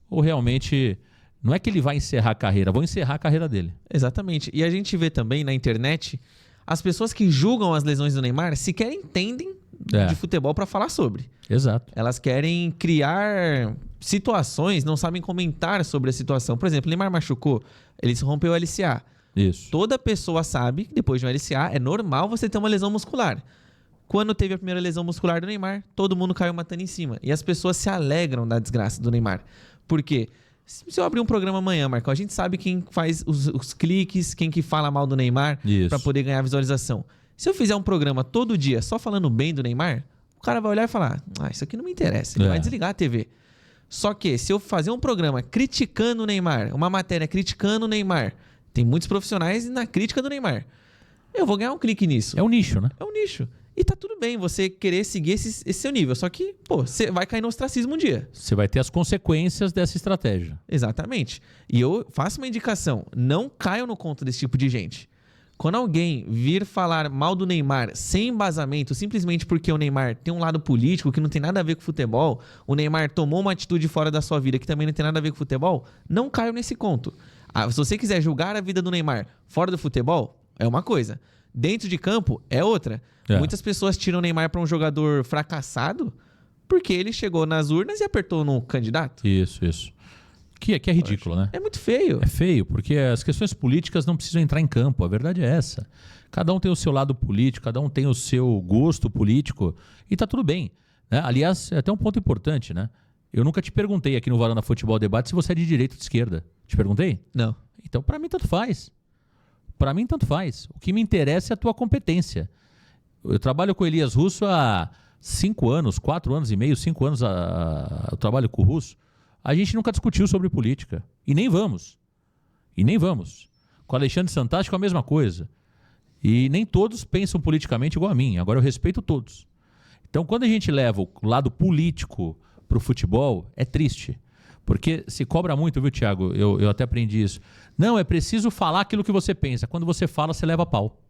ou realmente não é que ele vai encerrar a carreira, vão encerrar a carreira dele. Exatamente. E a gente vê também na internet as pessoas que julgam as lesões do Neymar sequer entendem de futebol para falar sobre. Exato. Elas querem criar situações, não sabem comentar sobre a situação. Por exemplo, o Neymar machucou, ele se rompeu o LCA. Isso. Toda pessoa sabe que depois de um LCA é normal você ter uma lesão muscular. Quando teve a primeira lesão muscular do Neymar, todo mundo caiu matando em cima. E as pessoas se alegram da desgraça do Neymar. Por quê? Se eu abrir um programa amanhã, Marcão, a gente sabe quem faz os cliques, quem que fala mal do Neymar para poder ganhar visualização. Se eu fizer um programa todo dia só falando bem do Neymar, o cara vai olhar e falar, isso aqui não me interessa. Ele vai desligar a TV. Só que se eu fazer um programa criticando o Neymar, uma matéria criticando o Neymar, tem muitos profissionais na crítica do Neymar. Eu vou ganhar um clique nisso. É um nicho, né? É um nicho. E tá tudo bem você querer seguir esse seu nível. Só que, você vai cair no ostracismo um dia. Você vai ter as consequências dessa estratégia. Exatamente. E eu faço uma indicação. Não caiam no conto desse tipo de gente. Quando alguém vir falar mal do Neymar sem embasamento, simplesmente porque o Neymar tem um lado político que não tem nada a ver com futebol, o Neymar tomou uma atitude fora da sua vida que também não tem nada a ver com futebol, não caiam nesse conto. Se você quiser julgar a vida do Neymar fora do futebol, é uma coisa. Dentro de campo, é outra. Muitas pessoas tiram o Neymar para um jogador fracassado porque ele chegou nas urnas e apertou no candidato. Isso. Que é ridículo, né? É muito feio. É feio, porque as questões políticas não precisam entrar em campo. A verdade é essa. Cada um tem o seu lado político, cada um tem o seu gosto político e tá tudo bem. né? Aliás, é até um ponto importante, né? Eu nunca te perguntei aqui no Varanda Futebol Debate se você é de direita ou de esquerda. Te perguntei? Não. Então, para mim, tanto faz. Para mim, tanto faz. O que me interessa é a tua competência. Eu trabalho com o Elias Russo há 5 anos, 4 anos e meio, 5 anos eu trabalho com o Russo. A gente nunca discutiu sobre política. E nem vamos. Com o Alexandre Santástico, a mesma coisa. E nem todos pensam politicamente igual a mim. Agora, eu respeito todos. Então, quando a gente leva o lado político para o futebol, é triste. Porque se cobra muito, viu, Thiago? Eu até aprendi isso. Não, é preciso falar aquilo que você pensa. Quando você fala, você leva pau.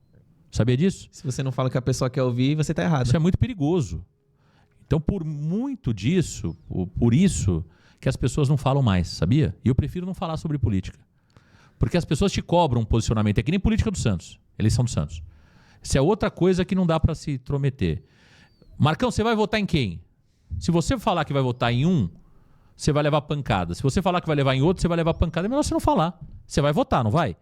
Sabia disso? Se você não fala o que a pessoa quer ouvir, você tá errado. Isso é muito perigoso. Então, por muito disso, por isso que as pessoas não falam mais, sabia? E eu prefiro não falar sobre política. Porque as pessoas te cobram um posicionamento. É que nem política do Santos. Eleição do Santos. Isso é outra coisa que não dá para se intrometer. Marcão, você vai votar em quem? Se você falar que vai votar em um, você vai levar pancada. Se você falar que vai levar em outro, você vai levar pancada. É melhor você não falar. Você vai votar, não vai?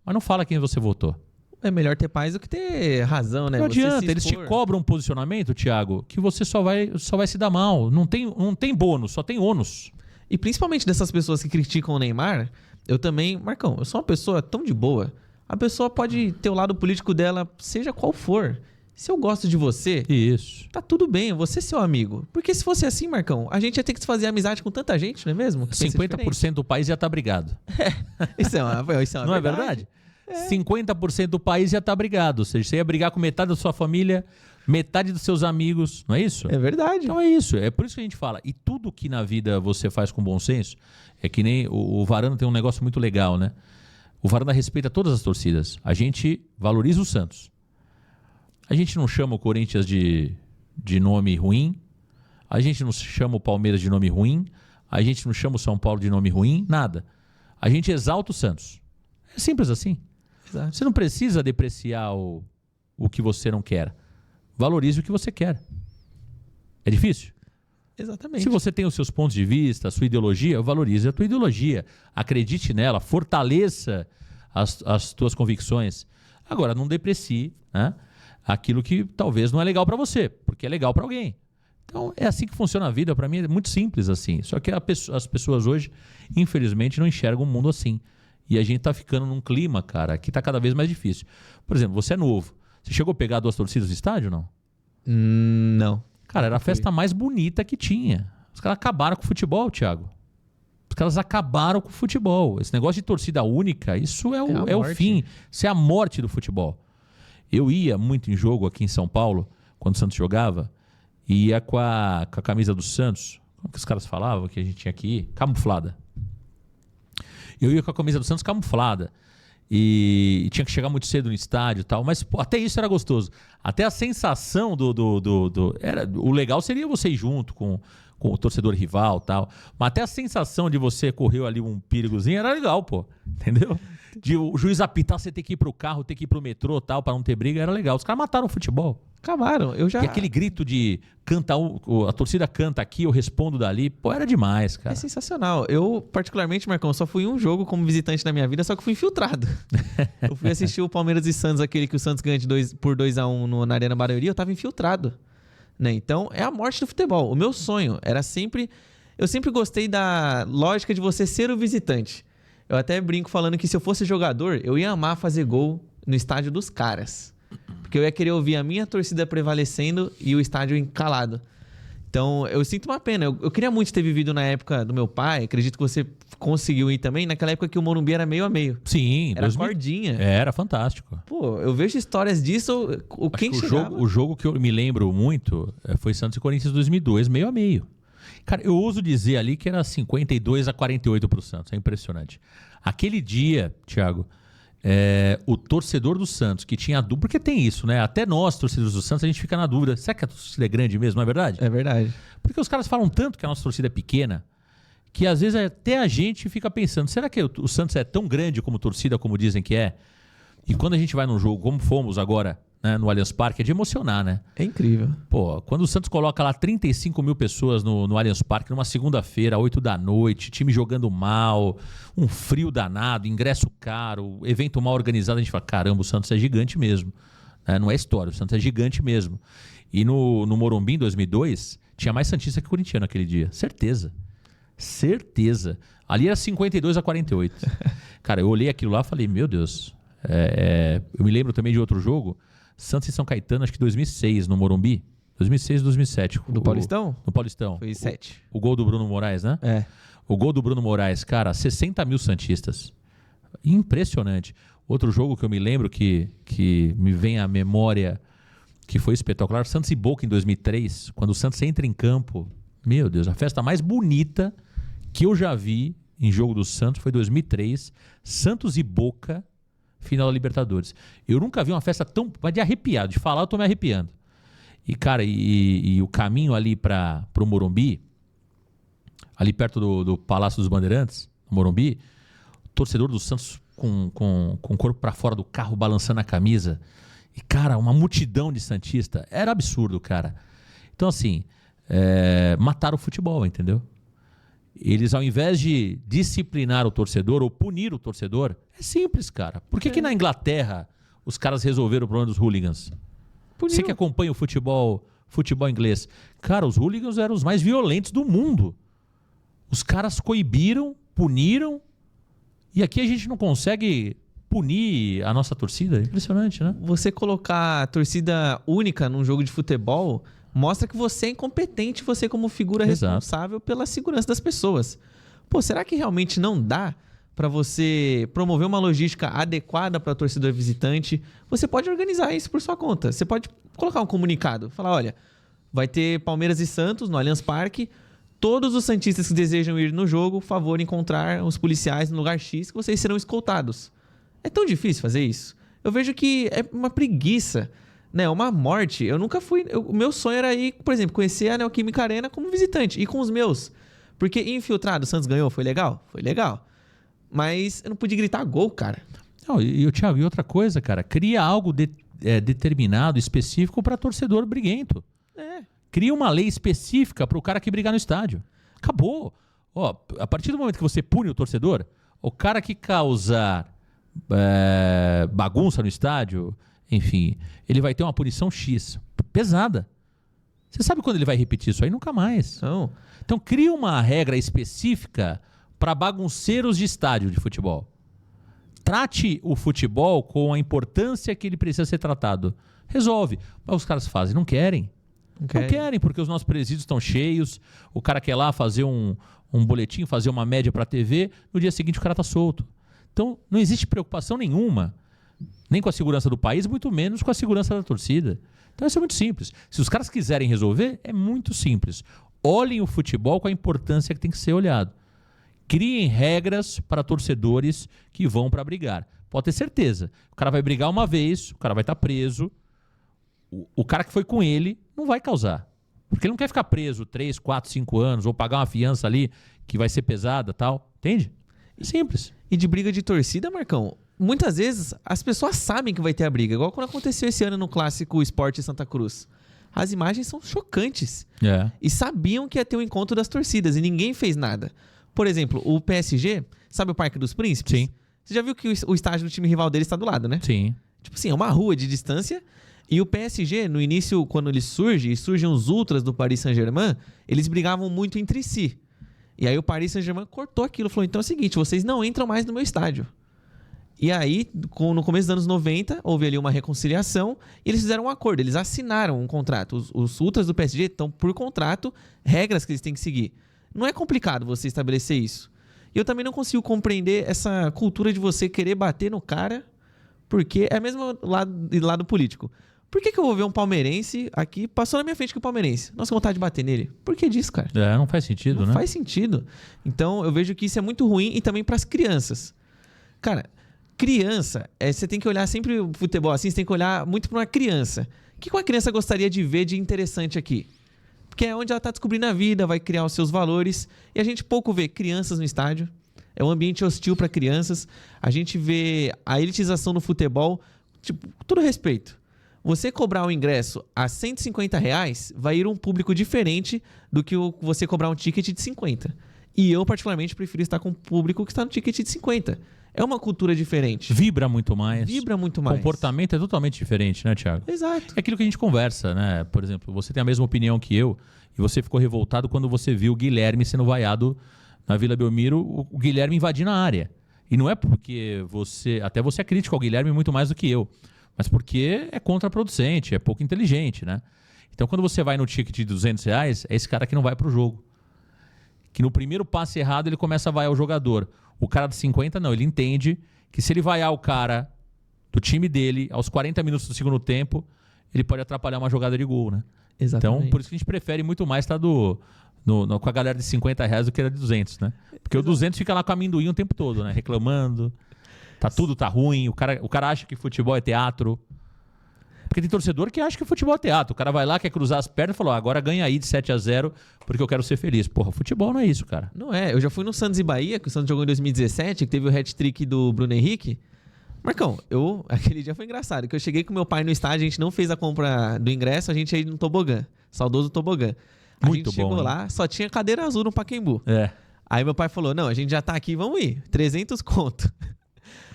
Mas não fala quem você votou. É melhor ter paz do que ter razão, né? Não adianta, eles te cobram um posicionamento, Thiago, que você só vai se dar mal. Não tem bônus, só tem ônus. E principalmente dessas pessoas que criticam o Neymar, eu também... Marcão, eu sou uma pessoa tão de boa. A pessoa pode ter o lado político dela, seja qual for. Se eu gosto de você, isso, tá tudo bem, eu vou ser seu amigo. Porque se fosse assim, Marcão, a gente ia ter que fazer amizade com tanta gente, não é mesmo? 50% do país ia estar brigado. Isso é uma não verdade. É verdade? 50% do país ia estar brigado. Ou seja, você ia brigar com metade da sua família, metade dos seus amigos, não é isso? É verdade. Então é isso, é por isso que a gente fala. E tudo que na vida você faz com bom senso, é que nem o Varanda tem um negócio muito legal, né? O Varanda respeita todas as torcidas. A gente valoriza o Santos. A gente não chama o Corinthians de nome ruim. A gente não chama o Palmeiras de nome ruim. A gente não chama o São Paulo de nome ruim. Nada. A gente exalta o Santos. É simples assim. Exato. Você não precisa depreciar o que você não quer. Valorize o que você quer. É difícil? Exatamente. Se você tem os seus pontos de vista, a sua ideologia, valorize a tua ideologia. Acredite nela, fortaleça as tuas convicções. Agora, não deprecie, né, aquilo que talvez não é legal para você, porque é legal para alguém. Então, é assim que funciona a vida. Para mim é muito simples assim. Só que as pessoas hoje, infelizmente, não enxergam o mundo assim. E a gente tá ficando num clima, cara, que tá cada vez mais difícil. Por exemplo, você é novo. Você chegou a pegar 2 torcidas no estádio, não? Não. Cara, era a festa mais bonita que tinha. Os caras acabaram com o futebol, Thiago. Os caras acabaram com o futebol. Esse negócio de torcida única, isso é o fim. Isso é a morte do futebol. Eu ia muito em jogo aqui em São Paulo, quando o Santos jogava, e ia com a camisa do Santos. Como que os caras falavam que a gente tinha que ir? Camuflada. Eu ia com a camisa do Santos camuflada. E tinha que chegar muito cedo no estádio e tal. Mas pô, até isso era gostoso. Até a sensação o legal seria você ir junto com o torcedor rival e tal. Mas até a sensação de você correr ali um perigozinho era legal, pô. Entendeu? De o juiz apitar, você ter que ir pro carro, ter que ir pro metrô e tal, pra não ter briga, era legal. Os caras mataram o futebol. Acabaram. E aquele grito de a torcida canta aqui, eu respondo dali, pô, era demais, cara. É sensacional. Eu, particularmente, Marcão, só fui em um jogo como visitante na minha vida, só que fui infiltrado. Eu fui assistir o Palmeiras e Santos, aquele que o Santos ganha por 2-1 na Arena Barueri, eu tava infiltrado. Né? Então, é a morte do futebol. O meu sonho era sempre... Eu sempre gostei da lógica de você ser o visitante. Eu até brinco falando que se eu fosse jogador, eu ia amar fazer gol no estádio dos caras. Porque eu ia querer ouvir a minha torcida prevalecendo e o estádio calado. Então, eu sinto uma pena. Eu queria muito ter vivido na época do meu pai. Acredito que você conseguiu ir também. Naquela época que o Morumbi era meio a meio. Sim. Era cordinha. Era fantástico. Pô, eu vejo histórias disso. O jogo que eu me lembro muito foi Santos e Corinthians 2002, meio a meio. Cara, eu ouso dizer ali que era 52-48 pro Santos. É impressionante. Aquele dia, Thiago, o torcedor do Santos que tinha dúvida, porque tem isso, né? Até nós, torcedores do Santos, a gente fica na dúvida. Será que a torcida é grande mesmo, não é verdade? É verdade. Porque os caras falam tanto que a nossa torcida é pequena, que às vezes até a gente fica pensando, será que o Santos é tão grande como torcida, como dizem que é? E quando a gente vai num jogo, como fomos agora, né, no Allianz Parque, é de emocionar, né? É incrível. Pô, quando o Santos coloca lá 35 mil pessoas no Allianz Parque, numa segunda-feira, 8 da noite, time jogando mal, um frio danado, ingresso caro, evento mal organizado, a gente fala, caramba, o Santos é gigante mesmo. Não é história, o Santos é gigante mesmo. E no Morumbi, em 2002, Tinha mais santista que corintiano naquele dia. Certeza. Certeza. Ali era 52-48. Cara, eu olhei aquilo lá e falei, meu Deus. Eu me lembro também de outro jogo, Santos e São Caetano, acho que 2006, no Morumbi. 2006 2007. Do Paulistão? No Paulistão. Foi 7. O gol do Bruno Moraes, né? É. O gol do Bruno Moraes, cara, 60 mil santistas. Impressionante. Outro jogo que eu me lembro que me vem à memória, que foi espetacular, Santos e Boca em 2003, quando o Santos entra em campo. Meu Deus, a festa mais bonita que eu já vi em jogo do Santos foi 2003, Santos e Boca, final da Libertadores. Eu nunca vi uma festa tão... Mas de arrepiado, de falar eu tô me arrepiando. E, cara, e o caminho ali para o Morumbi, ali perto do Palácio dos Bandeirantes, no Morumbi, o torcedor do Santos com o corpo para fora do carro, balançando a camisa. E, cara, uma multidão de santista. Era absurdo, cara. Então, assim, mataram o futebol, entendeu? Eles, ao invés de disciplinar o torcedor ou punir o torcedor, é simples, cara. Por que na Inglaterra os caras resolveram o problema dos hooligans? Puniu. Você que acompanha o futebol inglês. Cara, os hooligans eram os mais violentos do mundo. Os caras coibiram, puniram, e aqui a gente não consegue punir a nossa torcida. Impressionante, né? Você colocar a torcida única num jogo de futebol mostra que você é incompetente, você como figura responsável pela segurança das pessoas. Pô, será que realmente não dá para você promover uma logística adequada para o torcedor visitante? Você pode organizar isso por sua conta. Você pode colocar um comunicado, falar, olha, vai ter Palmeiras e Santos no Allianz Parque. Todos os santistas que desejam ir no jogo, favor encontrar os policiais no lugar X, que vocês serão escoltados. É tão difícil fazer isso? Eu vejo que é uma preguiça, né? Uma morte. Eu nunca fui... O meu sonho era ir, por exemplo, conhecer a Neoquímica Arena como visitante. Ir com os meus. Porque infiltrado, o Santos ganhou, foi legal? Foi legal. Mas eu não podia gritar gol, cara. Não, Thiago, e outra coisa, cara, cria algo determinado, específico para torcedor briguento. Cria uma lei específica para o cara que brigar no estádio. Acabou. Ó, a partir do momento que você pune o torcedor, o cara que causar bagunça no estádio, enfim, ele vai ter uma punição X, pesada. Você sabe quando ele vai repetir isso aí? Nunca mais. Não. Então cria uma regra específica para bagunceiros de estádio de futebol. Trate o futebol com a importância que ele precisa ser tratado. Resolve. Mas os caras fazem, não querem. Não querem, porque os nossos presídios estão cheios, o cara quer lá fazer um boletim, fazer uma média para a TV, no dia seguinte o cara está solto. Então não existe preocupação nenhuma, nem com a segurança do país, muito menos com a segurança da torcida. Então isso é muito simples. Se os caras quiserem resolver, é muito simples. Olhem o futebol com a importância que tem que ser olhado. Criem regras para torcedores que vão para brigar. Pode ter certeza. O cara vai brigar uma vez, o cara vai estar preso. O cara que foi com ele não vai causar. Porque ele não quer ficar preso 3, 4, 5 anos ou pagar uma fiança ali que vai ser pesada e tal. Entende? É simples. E de briga de torcida, Marcão, muitas vezes as pessoas sabem que vai ter a briga. Igual quando aconteceu esse ano no clássico Sport Santa Cruz. As imagens são chocantes. E sabiam que ia ter um encontro das torcidas e ninguém fez nada. Por exemplo, o PSG, sabe o Parque dos Príncipes? Sim. Você já viu que o estádio do time rival dele está do lado, né? Sim. Tipo assim, é uma rua de distância. E o PSG, no início, quando ele surgem os ultras do Paris Saint-Germain, eles brigavam muito entre si. E aí o Paris Saint-Germain cortou aquilo, falou, então é o seguinte, vocês não entram mais no meu estádio. E aí, no começo dos anos 90, houve ali uma reconciliação e eles fizeram um acordo, eles assinaram um contrato. Os ultras do PSG estão por contrato, regras que eles têm que seguir. Não é complicado você estabelecer isso. E eu também não consigo compreender essa cultura de você querer bater no cara, porque é mesmo lado político. Por que eu vou ver um palmeirense aqui, passou na minha frente que o palmeirense? Nossa, vontade de bater nele. Por que disso, cara? Não faz sentido, né? Não faz sentido. Então, eu vejo que isso é muito ruim e também para as crianças. Cara, criança, você tem que olhar sempre o futebol assim, você tem que olhar muito para uma criança. O que uma criança gostaria de ver de interessante aqui? Porque é onde ela está descobrindo a vida, vai criar os seus valores. E a gente pouco vê crianças no estádio. É um ambiente hostil para crianças. A gente vê a elitização no futebol. Tipo, com todo respeito. Você cobrar um ingresso a R$150 vai ir um público diferente do que você cobrar um ticket de 50. E eu, particularmente, prefiro estar com o público que está no ticket de 50. É uma cultura diferente. Vibra muito mais. Vibra muito O mais. comportamento é totalmente diferente, né, Thiago? Exato. É aquilo que a gente conversa, né? Por exemplo, você tem a mesma opinião que eu e você ficou revoltado quando você viu o Guilherme sendo vaiado na Vila Belmiro, o Guilherme invadindo a área. E não é porque até você é crítico ao Guilherme muito mais do que eu, mas porque é contraproducente, é pouco inteligente, né? Então, quando você vai no ticket de R$200, é esse cara que não vai pro jogo. Que no primeiro passe errado ele começa a vaiar o jogador. O cara de 50, não, ele entende que se ele vaiar o cara do time dele aos 40 minutos do segundo tempo, ele pode atrapalhar uma jogada de gol, né? Exatamente. Então, por isso que a gente prefere muito mais estar com a galera de R$50 do que a de 200, né? Porque o 200 fica lá com amendoim o tempo todo, né? Reclamando, tudo tá ruim, o cara acha que futebol é teatro. Porque tem torcedor que acha que futebol é teatro. O cara vai lá, quer cruzar as pernas e falou, agora ganha aí de 7-0 porque eu quero ser feliz. Porra, futebol não é isso, cara. Não é. Eu já fui no Santos e Bahia, que o Santos jogou em 2017, que teve o hat-trick do Bruno Henrique. Marcão, aquele dia foi engraçado, que eu cheguei com meu pai no estádio, a gente não fez a compra do ingresso, a gente ia no tobogã, saudoso tobogã. A Muito gente chegou bom, lá, só tinha cadeira azul no Pacaembu. É. Aí meu pai falou, não, a gente já tá aqui, vamos ir, 300 conto.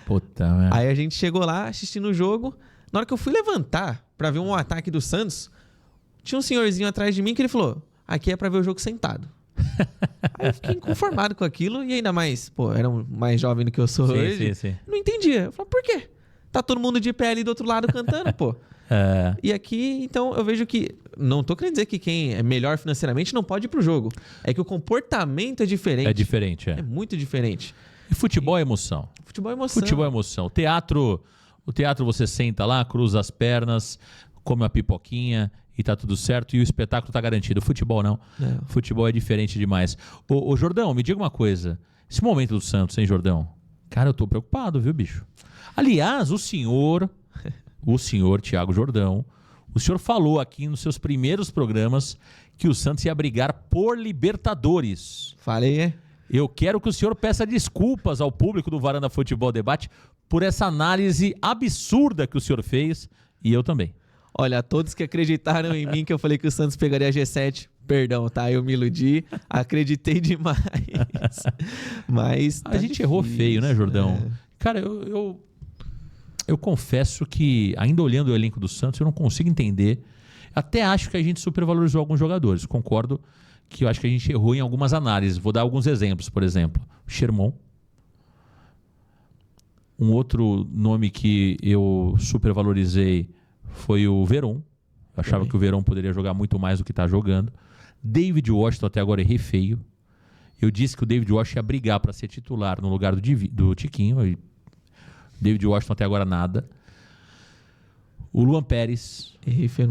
Puta, merda. Aí a gente chegou lá, assistindo o jogo, na hora que eu fui levantar pra ver um ataque do Santos, tinha um senhorzinho atrás de mim que ele falou, aqui é pra ver o jogo sentado. Aí eu fiquei inconformado com aquilo e ainda mais, era mais jovem do que eu sou hoje. Sim. Não entendia. Eu falei, por quê? Tá todo mundo de pé ali do outro lado cantando, pô. É. E aqui, então, eu vejo que... Não tô querendo dizer que quem é melhor financeiramente não pode ir pro jogo. É que o comportamento é diferente. É diferente, É muito diferente. E futebol é emoção. Futebol é emoção. Futebol é emoção. O teatro você senta lá, cruza as pernas, come uma pipoquinha e tá tudo certo e o espetáculo tá garantido. Futebol não. Futebol é diferente demais. Ô Jordão, me diga uma coisa. Esse momento do Santos, hein, Jordão? Cara, eu tô preocupado, viu, bicho? Aliás, o senhor Thiago Jordão, o senhor falou aqui nos seus primeiros programas que o Santos ia brigar por Libertadores. Falei, é? Eu quero que o senhor peça desculpas ao público do Varanda Futebol Debate por essa análise absurda que o senhor fez e eu também. Olha, todos que acreditaram em mim que eu falei que o Santos pegaria a G7, perdão, tá? Eu me iludi, acreditei demais. Mas a gente errou feio, né, Jordão? Cara, eu confesso que, ainda olhando o elenco do Santos, eu não consigo entender. Até acho que a gente supervalorizou alguns jogadores. Concordo que eu acho que a gente errou em algumas análises. Vou dar alguns exemplos, por exemplo. O Sherman. Um outro nome que eu supervalorizei foi o Veron. Eu achava que o Veron poderia jogar muito mais do que está jogando. David Washington, até agora errei feio. Eu disse que o David Washington ia brigar para ser titular no lugar do Tiquinho. E David Washington até agora nada. O Luan Pérez. Errei feio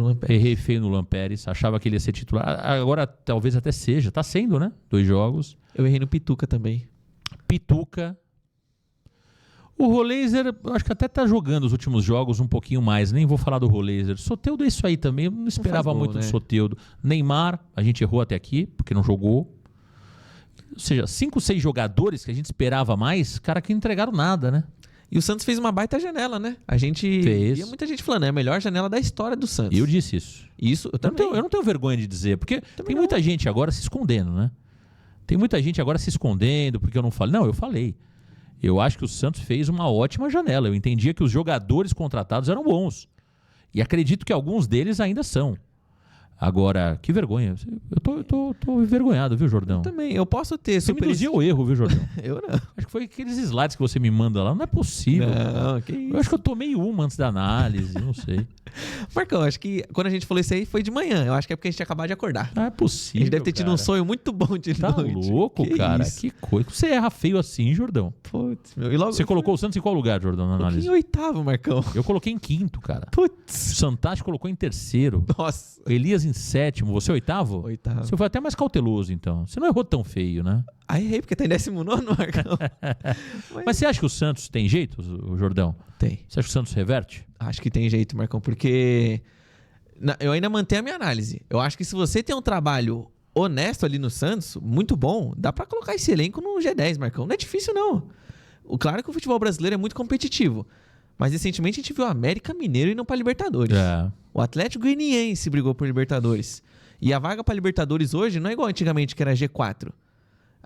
no Luan Pérez. Achava que ele ia ser titular. Agora talvez até seja. Tá sendo, né? 2 jogos. Eu errei no Pituca também. Pituca. O Roleiser, acho que até tá jogando os últimos jogos um pouquinho mais. Nem vou falar do Roleiser. Soteldo é isso aí também. Eu não esperava muito do Soteldo. Neymar, a gente errou até aqui, porque não jogou. Ou seja, 5, 6 jogadores que a gente esperava mais, cara, que não entregaram nada, né? E o Santos fez uma baita janela, né? A gente fez. via muita gente falando, é a melhor janela da história do Santos. Eu disse isso. Isso, eu também. Eu não tenho vergonha de dizer, porque tem muita gente agora se escondendo, né? Tem muita gente agora se escondendo porque eu não falei. Não, eu falei. Eu acho que o Santos fez uma ótima janela. Eu entendia que os jogadores contratados eram bons. E acredito que alguns deles ainda são. Agora, que vergonha. Eu tô envergonhado, viu, Jordão? Eu também. Eu posso ter Você me induziu ao erro, viu, Jordão? Eu não. Acho que foi aqueles slides que você me manda lá. Não é possível. Não, que isso. Eu acho que eu tomei uma antes da análise, não sei. Marcão, acho que quando a gente falou isso aí foi de manhã. Eu acho que é porque a gente acabou de acordar. Não é possível, A gente deve ter tido um sonho muito bom de Tá noite. louco, cara? Isso? Que coisa. Você erra feio assim, Jordão. Putz, meu. E logo Você colocou o Santos em qual lugar, Jordão, na análise? em 8º, Marcão. Eu coloquei em 5º, cara. Putz. O Santachi colocou em 3º. Nossa. Elias em 7º. Você 8º? 8º. Você foi até mais cauteloso, então. Você não errou tão feio, né? Aí errei, porque tá em 19º, Marcão. Mas você acha que o Santos tem jeito, o Jordão? Tem. Você acha que o Santos reverte? Acho que tem jeito, Marcão, porque eu ainda mantenho a minha análise. Eu acho que se você tem um trabalho honesto ali no Santos, muito bom, dá pra colocar esse elenco no G10, Marcão. Não é difícil, não. Claro que o futebol brasileiro é muito competitivo, mas recentemente a gente viu o América Mineiro indo pra Libertadores. É. O Atlético Goianiense brigou por Libertadores. E a vaga pra Libertadores hoje não é igual antigamente, que era G4.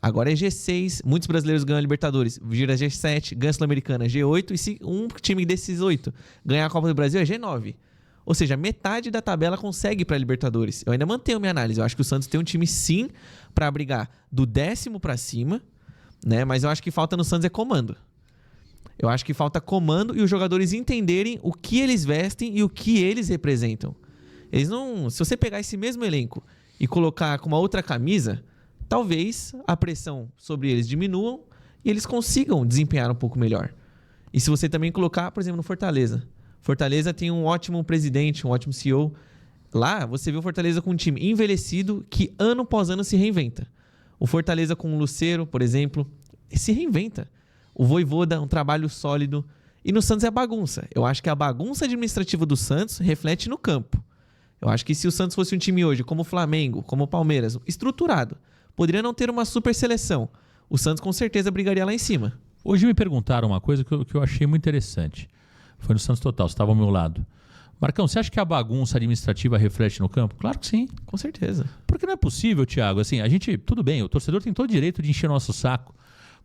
Agora é G6, muitos brasileiros ganham a Libertadores, vira G7, ganha a Sul-Americana, G8, e se um time desses 8 ganhar a Copa do Brasil é G9. Ou seja, metade da tabela consegue para a Libertadores. Eu ainda mantenho minha análise. Eu acho que o Santos tem um time sim para brigar do 10º para cima, né? Mas eu acho que falta no Santos é comando. Eu acho que falta comando e os jogadores entenderem o que eles vestem e o que eles representam. Eles não, se você pegar esse mesmo elenco e colocar com uma outra camisa, talvez a pressão sobre eles diminua e eles consigam desempenhar um pouco melhor. E se você também colocar, por exemplo, no Fortaleza. Fortaleza tem um ótimo presidente, um ótimo CEO. Lá, você vê o Fortaleza com um time envelhecido que ano após ano se reinventa. O Fortaleza com o Lucero, por exemplo, se reinventa. O Vojvoda, um trabalho sólido. E no Santos é bagunça. Eu acho que a bagunça administrativa do Santos reflete no campo. Eu acho que se o Santos fosse um time hoje, como o Flamengo, como o Palmeiras, estruturado, poderia não ter uma super seleção. O Santos com certeza brigaria lá em cima. Hoje me perguntaram uma coisa que eu achei muito interessante. Foi no Santos Total, você estava ao meu lado. Marcão, você acha que a bagunça administrativa reflete no campo? Claro que sim. Com certeza. Porque não é possível, Thiago. Assim, a gente, tudo bem, o torcedor tem todo o direito de encher nosso saco,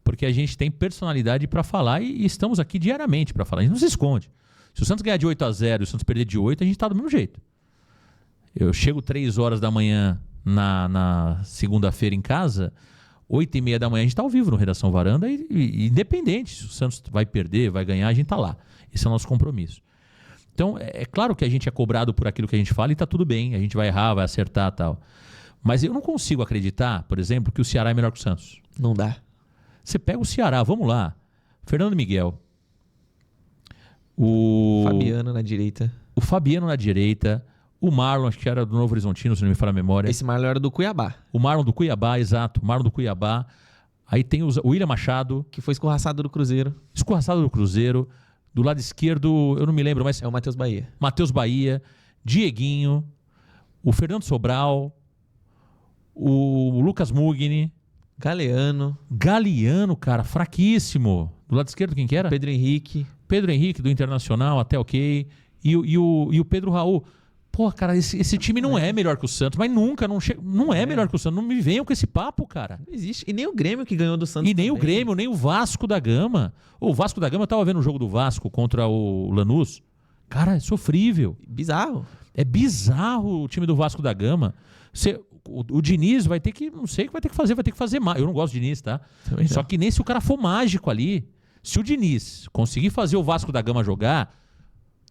porque a gente tem personalidade para falar e estamos aqui diariamente para falar. A gente não se esconde. Se o Santos ganhar de 8-0 e o Santos perder de 8, a gente está do mesmo jeito. Eu chego 3 horas da manhã na segunda-feira em casa, 8h30 da manhã a gente está ao vivo no Redação Varanda e independente se o Santos vai perder, vai ganhar, a gente está lá. Esse é o nosso compromisso. Então, é claro que a gente é cobrado por aquilo que a gente fala e está tudo bem, a gente vai errar, vai acertar e tal. Mas eu não consigo acreditar, por exemplo, que o Ceará é melhor que o Santos. Não dá. Você pega o Ceará, vamos lá. Fernando Miguel. Fabiano na direita. O Fabiano na direita. O Marlon, acho que era do Novo Horizontino, se não me falha a memória. Esse Marlon era do Cuiabá. O Marlon do Cuiabá, exato. O Marlon do Cuiabá. Aí tem o William Machado. Que foi escorraçado do Cruzeiro. Escorraçado do Cruzeiro. Do lado esquerdo, eu não me lembro, mas... É o Matheus Bahia. Matheus Bahia. Dieguinho. O Fernando Sobral. O Lucas Mugni. Galeano, cara, fraquíssimo. Do lado esquerdo, quem que era? Pedro Henrique. Pedro Henrique, do Internacional, até ok. E o Pedro Raul. Pô, cara, esse time não é melhor que o Santos, mas nunca, não é melhor que o Santos. Não me venham com esse papo, cara. Não existe. E nem o Grêmio que ganhou do Santos. E nem o Grêmio, nem o Vasco da Gama. O Vasco da Gama, eu tava vendo o jogo do Vasco contra o Lanús. Cara, é sofrível. Bizarro. É bizarro o time do Vasco da Gama. O Diniz vai ter que, não sei o que vai ter que fazer mais. Eu não gosto do Diniz, tá? Também Só não. que nem se o cara for mágico ali. Se o Diniz conseguir fazer o Vasco da Gama jogar,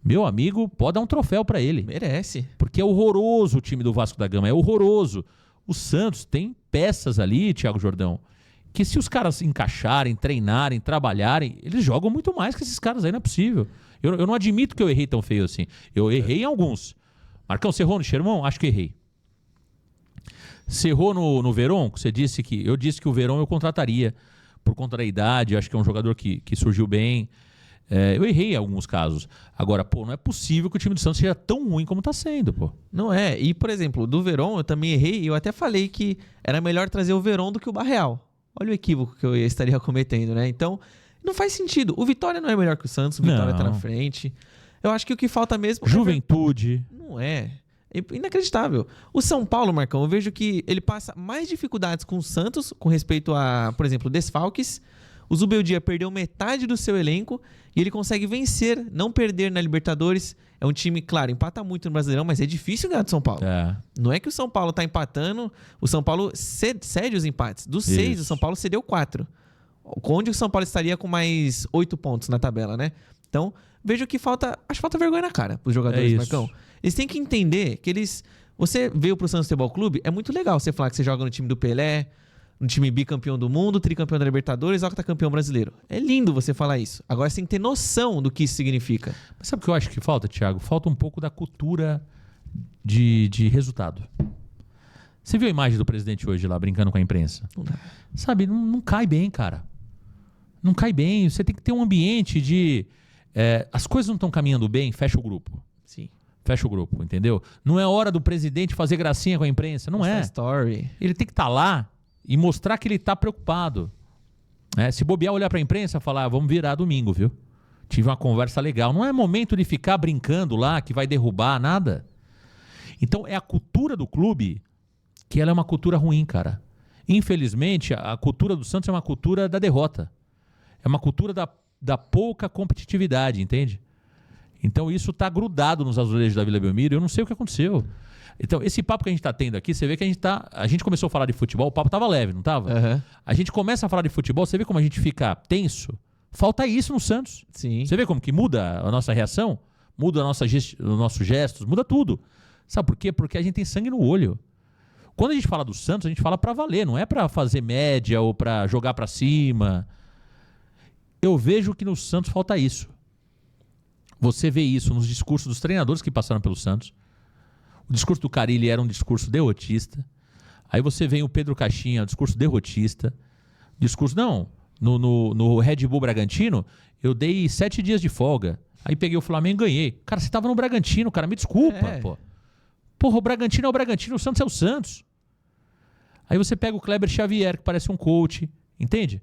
meu amigo, pode dar um troféu pra ele. Merece. Porque é horroroso o time do Vasco da Gama, é horroroso. O Santos tem peças ali, Thiago Jordão, que se os caras encaixarem, treinarem, trabalharem, eles jogam muito mais que esses caras aí, não é possível. Eu não admito que eu errei tão feio assim. Eu errei em alguns. Marcão, você errou no Xermão? Acho que errei. Você errou no Verón? Eu disse que o Verón eu contrataria por conta da idade, acho que é um jogador que surgiu bem. Eu errei em alguns casos. Agora, pô, não é possível que o time do Santos seja tão ruim como tá sendo, pô. Não é. E, por exemplo, do Verón eu também errei e eu até falei que era melhor trazer o Verón do que o Barreal. Olha o equívoco que eu estaria cometendo, né? Então, não faz sentido. O Vitória não é melhor que o Santos, o Vitória tá na frente. Eu acho que o que falta mesmo... Juventude. Não é. É inacreditável. O São Paulo, Marcão, eu vejo que ele passa mais dificuldades com o Santos com respeito a, por exemplo, desfalques. O Zubeldia perdeu metade do seu elenco e ele consegue vencer, não perder na Libertadores. É um time, claro, empata muito no Brasileirão, mas é difícil ganhar do São Paulo. É. Não é que o São Paulo tá empatando, o São Paulo cede os empates. Dos 6, o São Paulo cedeu 4. Onde o São Paulo estaria com mais 8 pontos na tabela, né? Então, vejo que falta... Acho que falta vergonha na cara pros jogadores, Marcão. Eles têm que entender que eles... Você veio pro Santos Futebol Clube, é muito legal você falar que você joga no time do Pelé, no time bicampeão do mundo, tricampeão da Libertadores, octacampeão brasileiro. É lindo você falar isso. Agora você tem que ter noção do que isso significa. Mas sabe o que eu acho que falta, Thiago? Falta um pouco da cultura de resultado. Você viu a imagem do presidente hoje lá brincando com a imprensa? Não dá. Sabe, não cai bem, cara. Não cai bem. Você tem que ter um ambiente de... as coisas não estão caminhando bem, fecha o grupo. Sim. Fecha o grupo, entendeu? Não é hora do presidente fazer gracinha com a imprensa, não é. Story. Ele tem que estar lá e mostrar que ele está preocupado. Se bobear, olhar para a imprensa e falar, vamos virar domingo, viu? Tive uma conversa legal. Não é momento de ficar brincando lá, que vai derrubar, nada. Então, é a cultura do clube que ela é uma cultura ruim, cara. Infelizmente, a cultura do Santos é uma cultura da derrota. É uma cultura da pouca competitividade, entende? Então isso está grudado nos azulejos da Vila Belmiro. Eu não sei o que aconteceu. Então, esse papo que a gente está tendo aqui, você vê que a gente começou a falar de futebol, o papo estava leve, não estava? Uhum. A gente começa a falar de futebol, você vê como a gente fica tenso? Falta isso no Santos. Sim. Você vê como que muda a nossa reação? Muda os nossos gestos, muda tudo. Sabe por quê? Porque a gente tem sangue no olho. Quando a gente fala do Santos, a gente fala para valer, não é para fazer média ou para jogar para cima. Eu vejo que no Santos falta isso. Você vê isso nos discursos dos treinadores que passaram pelo Santos. O discurso do Carille era um discurso derrotista. Aí você vem o Pedro Caixinha, um discurso derrotista. No Red Bull Bragantino, eu dei 7 dias de folga. Aí peguei o Flamengo e ganhei. Cara, você tava no Bragantino, cara, me desculpa, pô. Porra, o Bragantino é o Bragantino, o Santos é o Santos. Aí você pega o Kleber Xavier, que parece um coach, entende?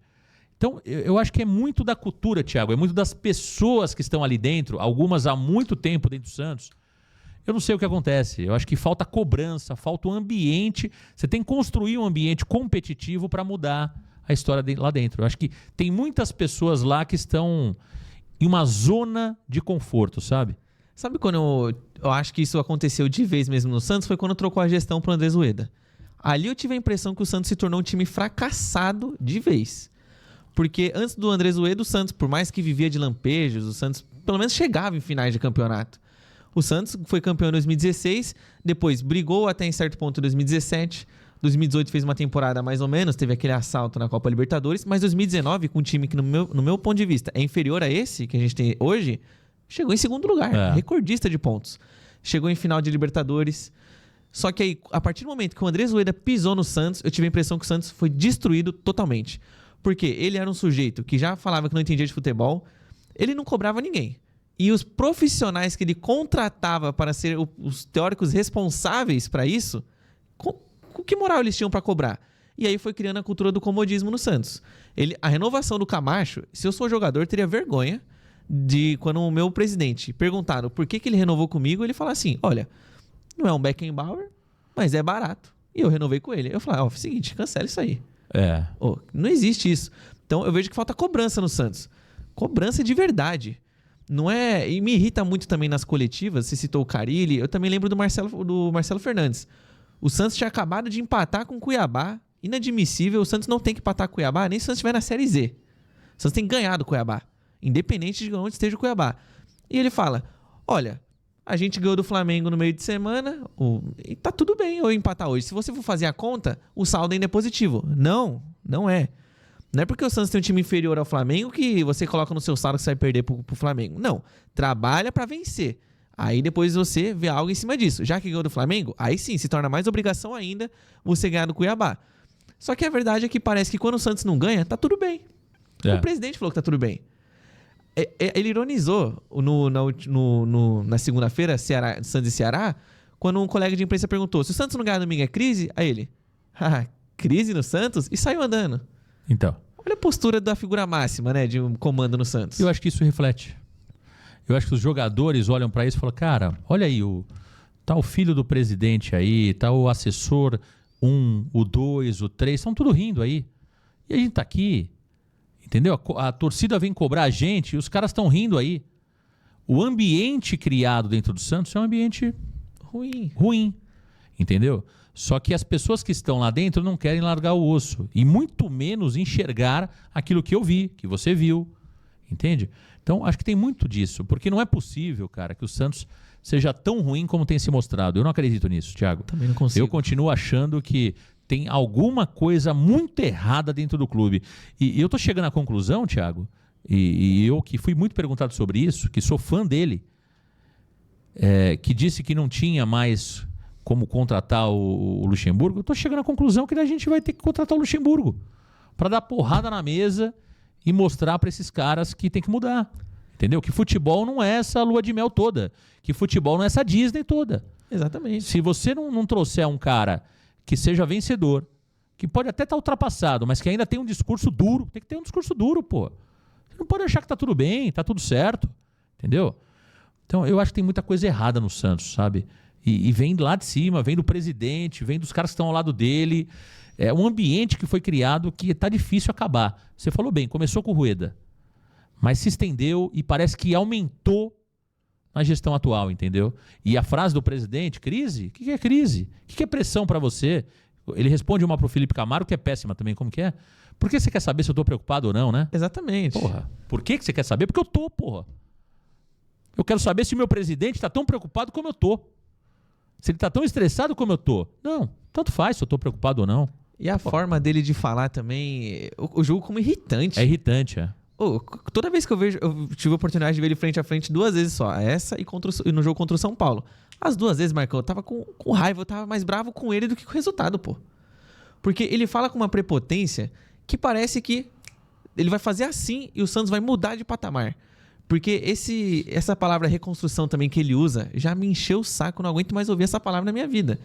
Então, eu acho que é muito da cultura, Thiago, é muito das pessoas que estão ali dentro, algumas há muito tempo dentro do Santos. Eu não sei o que acontece, eu acho que falta cobrança, falta um ambiente, você tem que construir um ambiente competitivo para mudar a história lá dentro. Eu acho que tem muitas pessoas lá que estão em uma zona de conforto, sabe? Sabe quando eu acho que isso aconteceu de vez mesmo no Santos? Foi quando trocou a gestão pro Andrés Ueda. Ali eu tive a impressão que o Santos se tornou um time fracassado de vez. Porque antes do Andrés Ueda, o Santos, por mais que vivia de lampejos, o Santos pelo menos chegava em finais de campeonato. O Santos foi campeão em 2016, depois brigou até em certo ponto em 2017, 2018 fez uma temporada mais ou menos, teve aquele assalto na Copa Libertadores, mas 2019, com um time que no meu ponto de vista é inferior a esse que a gente tem hoje, chegou em segundo lugar, recordista de pontos. Chegou em final de Libertadores. Só que aí, a partir do momento que o Andrés Ueda pisou no Santos, eu tive a impressão que o Santos foi destruído totalmente. Porque ele era um sujeito que já falava que não entendia de futebol, ele não cobrava ninguém. E os profissionais que ele contratava para ser os teóricos responsáveis para isso, com que moral eles tinham para cobrar? E aí foi criando a cultura do comodismo no Santos. A renovação do Camacho, se eu sou jogador, teria vergonha de quando o meu presidente perguntaram por que ele renovou comigo, ele fala assim, olha, não é um Beckenbauer, mas é barato. E eu renovei com ele. Eu falei, seguinte, cancela isso aí. Não existe isso. Então eu vejo que falta cobrança no Santos. Cobrança de verdade. Não é... E me irrita muito também nas coletivas, você citou o Carille, eu também lembro do Marcelo Fernandes. O Santos tinha acabado de empatar com o Cuiabá. Inadmissível, o Santos não tem que empatar com o Cuiabá, nem se o Santos estiver na Série Z. O Santos tem que ganhar do Cuiabá, independente de onde esteja o Cuiabá. E ele fala, olha, a gente ganhou do Flamengo no meio de semana, e tá tudo bem eu empatar hoje. Se você for fazer a conta, o saldo ainda é positivo. Não é. Não é porque o Santos tem um time inferior ao Flamengo que você coloca no seu saldo que você vai perder pro Flamengo. Não, trabalha pra vencer. Aí depois você vê algo em cima disso. Já que ganhou do Flamengo, aí sim, se torna mais obrigação ainda você ganhar do Cuiabá. Só que a verdade é que parece que quando o Santos não ganha, tá tudo bem. O presidente falou que tá tudo bem. Ele ironizou na segunda-feira, Santos e Ceará, quando um colega de imprensa perguntou, se o Santos não ganhar domingo é crise? Aí ele, crise no Santos? E saiu andando. Então. Olha a postura da figura máxima, né, de um comando no Santos. Eu acho que isso reflete. Eu acho que os jogadores olham para isso e falam, cara, olha aí, tá o filho do presidente aí, tá o assessor 1, o 2, o 3, estão tudo rindo aí. E a gente tá aqui, entendeu? A torcida vem cobrar a gente e os caras estão rindo aí. O ambiente criado dentro do Santos é um ambiente ruim, entendeu? Só que as pessoas que estão lá dentro não querem largar o osso e muito menos enxergar aquilo que eu vi, que você viu, entende? Então, acho que tem muito disso, porque não é possível, cara, que o Santos seja tão ruim como tem se mostrado. Eu não acredito nisso, Thiago. Também não consigo. Eu continuo achando que tem alguma coisa muito errada dentro do clube. E eu tô chegando à conclusão, Thiago, e eu que fui muito perguntado sobre isso, que sou fã dele, que disse que não tinha mais como contratar o Luxemburgo, eu tô chegando à conclusão que a gente vai ter que contratar o Luxemburgo para dar porrada na mesa e mostrar para esses caras que tem que mudar. Entendeu? Que futebol não é essa lua de mel toda. Que futebol não é essa Disney toda. Exatamente. Se você não trouxer um cara que seja vencedor, que pode até estar ultrapassado, mas que ainda tem um discurso duro, tem que ter um discurso duro, pô. Você não pode achar que tá tudo bem, tá tudo certo. Entendeu? Então, eu acho que tem muita coisa errada no Santos, sabe? E vem lá de cima, vem do presidente, vem dos caras que estão ao lado dele. É um ambiente que foi criado que tá difícil acabar. Você falou bem, começou com o Rueda, mas se estendeu e parece que aumentou na gestão atual, entendeu? E a frase do presidente, crise? O que é crise? O que é pressão para você? Ele responde uma pro Felipe Camargo, que é péssima também, como que é? Por que você quer saber se eu tô preocupado ou não, né? Exatamente. Porra, por que você quer saber? Porque eu tô, porra. Eu quero saber se o meu presidente tá tão preocupado como eu tô. Se ele tá tão estressado como eu tô. Não, tanto faz se eu tô preocupado ou não. E a forma dele de falar também, eu julgo como irritante. É irritante, é. Toda vez que eu vejo, eu tive a oportunidade de ver ele frente a frente 2 vezes só. Essa e no jogo contra o São Paulo. As 2 vezes, Marcão, eu tava com raiva, eu tava mais bravo com ele do que com o resultado, pô. Porque ele fala com uma prepotência que parece que ele vai fazer assim e o Santos vai mudar de patamar. Porque essa palavra reconstrução também que ele usa já me encheu o saco, não aguento mais ouvir essa palavra na minha vida.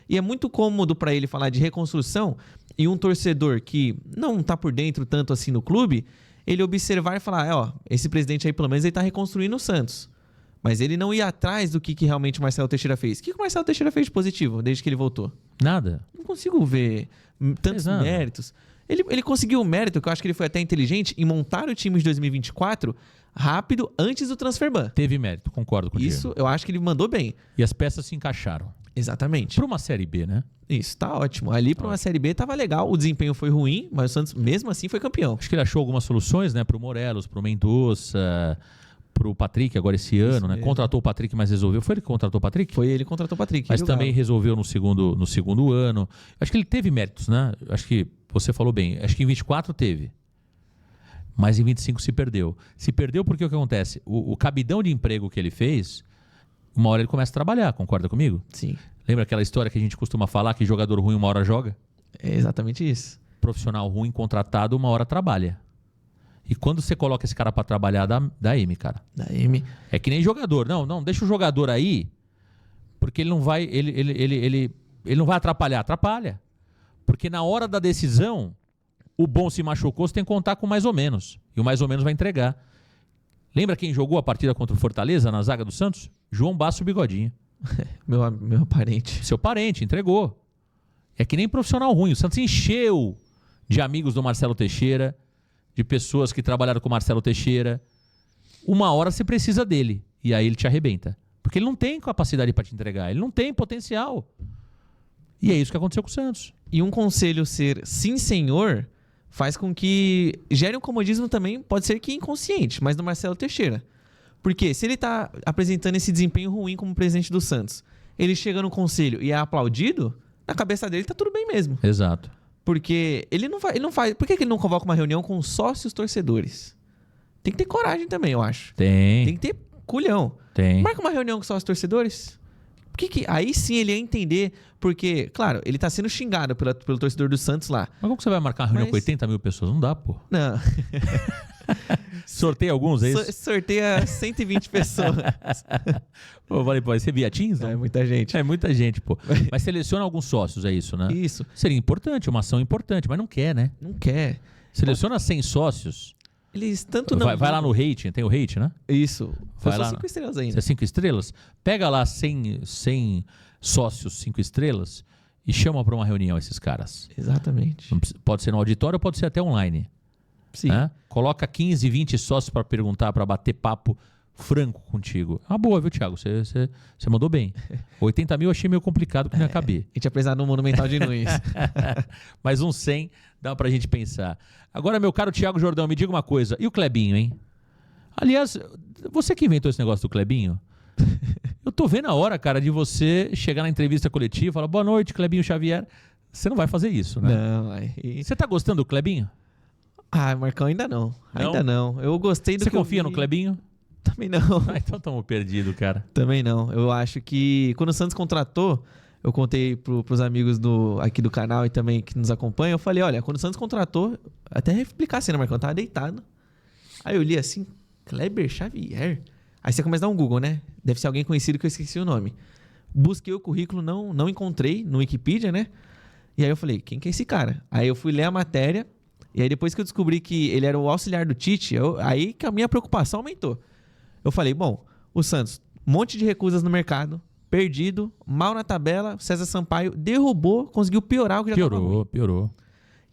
E é muito cômodo pra ele falar de reconstrução e um torcedor que não tá por dentro tanto assim no clube, ele observar e falar, esse presidente aí pelo menos ele tá reconstruindo o Santos. Mas ele não ia atrás do que realmente o Marcelo Teixeira fez. O que o Marcelo Teixeira fez de positivo desde que ele voltou? Nada. Não consigo ver tantos méritos. Ele conseguiu o mérito, que eu acho que ele foi até inteligente, em montar o time de 2024 rápido antes do transfer ban. Teve mérito, concordo com Isso eu acho que ele mandou bem. E as peças se encaixaram. Exatamente. Para uma Série B, né? Isso, tá ótimo. Ali para uma Série B tava legal, o desempenho foi ruim, mas o Santos mesmo assim foi campeão. Acho que ele achou algumas soluções, né? Pro Morelos, pro Mendonça, pro Patrick agora esse ano, né? Contratou o Patrick, mas resolveu. Foi ele que contratou o Patrick? Foi ele que contratou o Patrick. Mas também resolveu no segundo ano. Acho que ele teve méritos, né? Acho que você falou bem. Acho que em 24 teve. Mas em 25 se perdeu. Se perdeu porque o que acontece? O cabidão de emprego que ele fez, uma hora ele começa a trabalhar, concorda comigo? Sim. Lembra aquela história que a gente costuma falar que jogador ruim uma hora joga? É exatamente isso. Profissional ruim contratado uma hora trabalha. E quando você coloca esse cara pra trabalhar, dá M, cara. Dá M. É que nem jogador. Não, deixa o jogador aí, porque ele não vai, ele não vai atrapalhar. Atrapalha. Porque na hora da decisão, o bom se machucou, você tem que contar com mais ou menos. E o mais ou menos vai entregar. Lembra quem jogou a partida contra o Fortaleza na zaga do Santos? João Basso Bigodinho. Meu parente. Seu parente, entregou. É que nem profissional ruim. O Santos encheu de amigos do Marcelo Teixeira, de pessoas que trabalharam com o Marcelo Teixeira. Uma hora você precisa dele. E aí ele te arrebenta. Porque ele não tem capacidade para te entregar. Ele não tem potencial. E é isso que aconteceu com o Santos. E um conselho ser sim, senhor, faz com que gere um comodismo também, pode ser que inconsciente, mas do Marcelo Teixeira. Porque se ele tá apresentando esse desempenho ruim como presidente do Santos, ele chega no conselho e é aplaudido, na cabeça dele tá tudo bem mesmo. Exato. Porque ele não faz. Por que ele não convoca uma reunião com sócios torcedores? Tem que ter coragem também, eu acho. Tem que ter culhão. Tem. Marca uma reunião com sócios torcedores. Aí sim ele ia entender, porque, claro, ele tá sendo xingado pelo torcedor do Santos lá. Mas como que você vai marcar uma reunião com 80 mil pessoas? Não dá, pô. Não. Sorteia alguns, é isso? Sorteia 120 pessoas. Pô, eu falei, pô, vai ser via Teams? Não? É muita gente. É muita gente, pô. Mas seleciona alguns sócios, é isso, né? Isso. Seria importante, uma ação importante, mas não quer, né? Não quer. Seleciona 100 sócios. Eles tanto não... Vai lá no rating, tem o rating, né? Isso. Vai lá. 5 estrelas ainda. Se é 5 estrelas, pega lá 100 sócios 5 estrelas e chama para uma reunião esses caras. Exatamente. Pode ser no auditório ou pode ser até online. Sim. Né? Coloca 15, 20 sócios para perguntar, para bater papo franco contigo. Ah, boa, viu, Thiago? Você mandou bem. 80 mil eu achei meio complicado que não ia caber. A gente ia precisar no Monumental de Nunes. Mas uns 100 dá pra gente pensar. Agora, meu caro Thiago Jordão, me diga uma coisa. E o Clebinho, hein? Aliás, você que inventou esse negócio do Clebinho? Eu tô vendo a hora, cara, de você chegar na entrevista coletiva e falar, boa noite, Clebinho Xavier. Você não vai fazer isso, né? Não, Você tá gostando do Clebinho? Ah, Marcão, ainda não. Ainda não. Eu gostei do Você que confia no Clebinho? Também não. Ah, então estamos perdidos, cara. Também não. Eu acho que quando o Santos contratou, eu contei pros amigos aqui do canal e também que nos acompanham, eu falei, olha, quando o Santos contratou, até explicar assim, né, Marcão? Eu tava deitado. Aí eu li assim, Kleber Xavier. Aí você começa a dar um Google, né? Deve ser alguém conhecido que eu esqueci o nome. Busquei o currículo, não encontrei no Wikipedia, né? E aí eu falei, quem que é esse cara? Aí eu fui ler a matéria, e aí depois que eu descobri que ele era o auxiliar do Tite, aí que a minha preocupação aumentou. Eu falei, bom, o Santos, um monte de recusas no mercado, perdido, mal na tabela, o César Sampaio derrubou, conseguiu piorar o que já estava ruim. Piorou.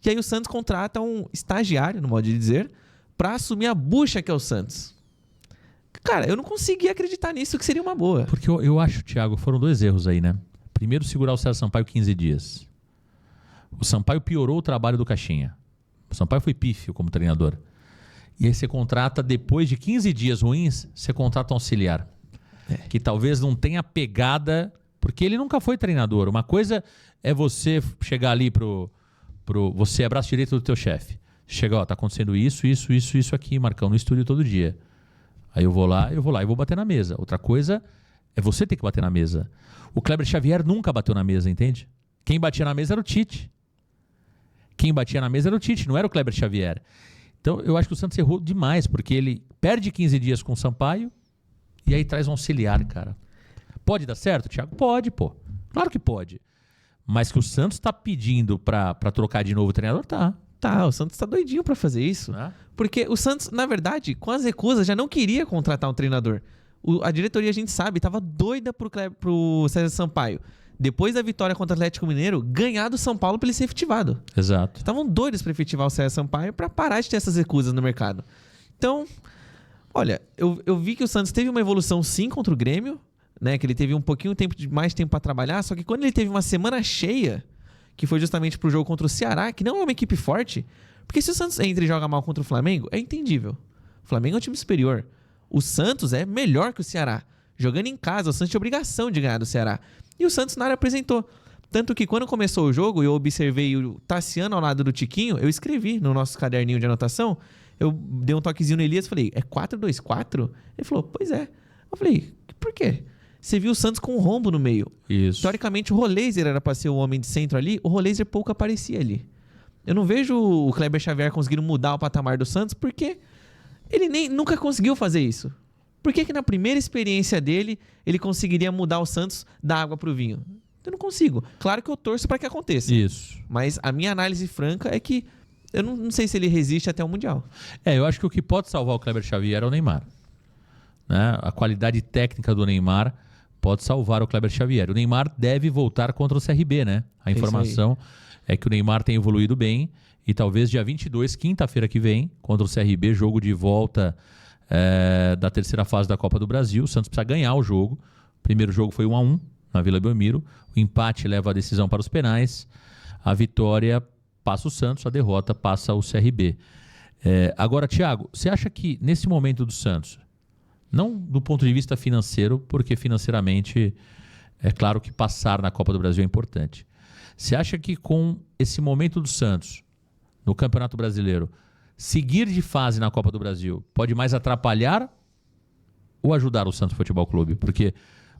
E aí o Santos contrata um estagiário, no modo de dizer, pra assumir a bucha que é o Santos. Cara, eu não consegui acreditar nisso que seria uma boa. Porque eu acho, Thiago, foram 2 erros aí, né? Primeiro, segurar o César Sampaio 15 dias. O Sampaio piorou o trabalho do Caixinha. O Sampaio foi pífio como treinador. E aí você contrata, depois de 15 dias ruins, você contrata um auxiliar. Que talvez não tenha pegada, porque ele nunca foi treinador. Uma coisa é você chegar ali você é braço direito do teu chefe. Chega, ó, tá acontecendo isso aqui, Marcão, no estúdio todo dia. Aí eu vou lá e vou bater na mesa. Outra coisa é você ter que bater na mesa. O Kleber Xavier nunca bateu na mesa, entende? Quem batia na mesa era o Tite. Não era o Kleber Xavier. Então eu acho que o Santos errou demais, porque ele perde 15 dias com o Sampaio e aí traz um auxiliar, cara. Pode dar certo, Thiago? Pode, pô. Claro que pode. Mas que o Santos tá pedindo pra trocar de novo o treinador, tá. Tá, o Santos tá doidinho pra fazer isso. Porque o Santos, na verdade, com as recusas, já não queria contratar um treinador. A diretoria, a gente sabe, tava doida pro César Sampaio. Depois da vitória contra o Atlético Mineiro, ganhar do São Paulo pra ele ser efetivado. Exato. Estavam doidos pra efetivar o César Sampaio pra parar de ter essas recusas no mercado. Então, olha, eu vi que o Santos teve uma evolução sim contra o Grêmio, né? Que ele teve um pouquinho mais tempo pra trabalhar, só que quando ele teve uma semana cheia, que foi justamente pro jogo contra o Ceará, que não é uma equipe forte, porque se o Santos entra e joga mal contra o Flamengo, é entendível. O Flamengo é um time superior. O Santos é melhor que o Ceará. Jogando em casa, o Santos tinha obrigação de ganhar do Ceará. E o Santos nada apresentou. Tanto que quando começou o jogo, eu observei o Tassiano ao lado do Tiquinho, eu escrevi no nosso caderninho de anotação, eu dei um toquezinho no Elias e falei, é 4-2-4? Ele falou, pois é. Eu falei, por quê? Você viu o Santos com um rombo no meio. Isso. Teoricamente, o Roleiser era pra ser o homem de centro ali, o Roleiser pouco aparecia ali. Eu não vejo o Kleber Xavier conseguindo mudar o patamar do Santos, porque ele nunca conseguiu fazer isso. Por que na primeira experiência dele, ele conseguiria mudar o Santos da água pro vinho? Eu não consigo. Claro que eu torço para que aconteça. Isso. Mas a minha análise franca é que eu não sei se ele resiste até o Mundial. Eu acho que o que pode salvar o Kleber Xavier é o Neymar. Né? A qualidade técnica do Neymar pode salvar o Kleber Xavier. O Neymar deve voltar contra o CRB, né? A informação é que o Neymar tem evoluído bem e talvez dia 22, quinta-feira que vem, contra o CRB, jogo de volta da terceira fase da Copa do Brasil. O Santos precisa ganhar o jogo. O primeiro jogo foi 1-1 na Vila Belmiro. O empate leva a decisão para os penais. A vitória passa o Santos, a derrota passa o CRB. Agora, Thiago, você acha que nesse momento do Santos, não do ponto de vista financeiro, porque financeiramente é claro que passar na Copa do Brasil é importante. Você acha que com esse momento do Santos no Campeonato Brasileiro, seguir de fase na Copa do Brasil pode mais atrapalhar ou ajudar o Santos Futebol Clube? Porque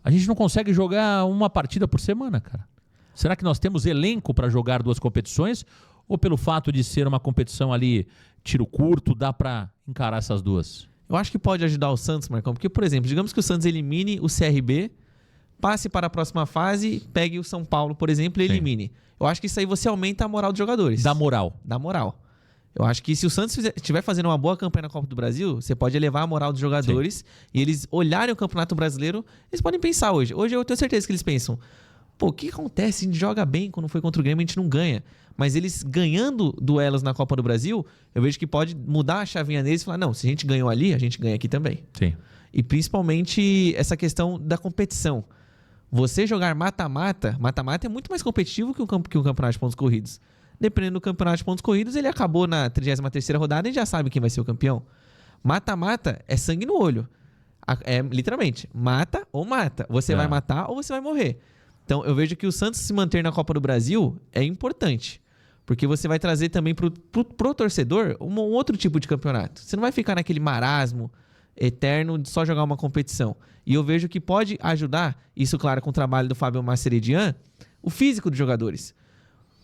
a gente não consegue jogar uma partida por semana, cara. Será que nós temos elenco para jogar 2 competições? Ou pelo fato de ser uma competição ali, tiro curto, dá para encarar essas 2? Eu acho que pode ajudar o Santos, Marcão, porque, por exemplo, digamos que o Santos elimine o CRB, passe para a próxima fase, pegue o São Paulo, por exemplo, e elimine. Eu acho que isso aí você aumenta a moral dos jogadores. Dá moral. Dá moral. Eu acho que se o Santos estiver fazendo uma boa campanha na Copa do Brasil, você pode elevar a moral dos jogadores e eles olharem o Campeonato Brasileiro, eles podem pensar hoje. Hoje eu tenho certeza que eles pensam, pô, o que acontece? A gente joga bem, quando foi contra o Grêmio a gente não ganha. Mas eles ganhando duelos na Copa do Brasil, eu vejo que pode mudar a chavinha neles e falar, não, se a gente ganhou ali, a gente ganha aqui também. Sim. E principalmente essa questão da competição. Você jogar mata-mata é muito mais competitivo que um campeonato de pontos corridos. Dependendo do campeonato de pontos corridos, ele acabou na 33ª rodada e já sabe quem vai ser o campeão. Mata-mata é sangue no olho. É literalmente, mata ou mata. Você vai matar ou você vai morrer. Então, eu vejo que o Santos se manter na Copa do Brasil é importante. Porque você vai trazer também pro torcedor um outro tipo de campeonato. Você não vai ficar naquele marasmo eterno de só jogar uma competição. E eu vejo que pode ajudar, isso claro com o trabalho do Fábio Maceredian, o físico dos jogadores.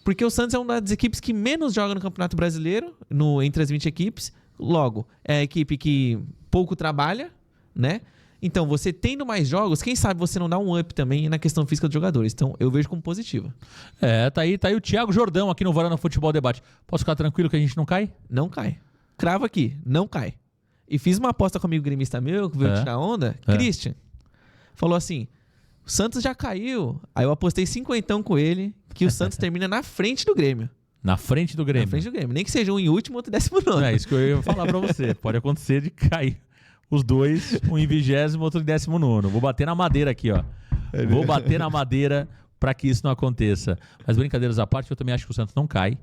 Porque o Santos é uma das equipes que menos joga no Campeonato Brasileiro, entre as 20 equipes. Logo, é a equipe que pouco trabalha, né? Então, você tendo mais jogos, quem sabe você não dá um up também na questão física dos jogadores. Então, eu vejo como positiva. Tá aí o Thiago Jordão aqui no Varanda Futebol Debate. Posso ficar tranquilo que a gente não cai? Não cai. Cravo aqui, não cai. E fiz uma aposta com um amigo gremista meu, que veio tirar onda, Christian. Falou assim, o Santos já caiu. Aí eu apostei 50 com ele, que o Santos termina na frente do Grêmio. Na frente do Grêmio. Na frente do Grêmio. Nem que seja um em último, outro em 19º. É isso que eu ia falar pra você. Pode acontecer de cair os dois, um em 20º, outro em 19º. Vou bater na madeira aqui, ó. Vou bater na madeira pra que isso não aconteça. Mas brincadeiras à parte, eu também acho que o Santos não cai.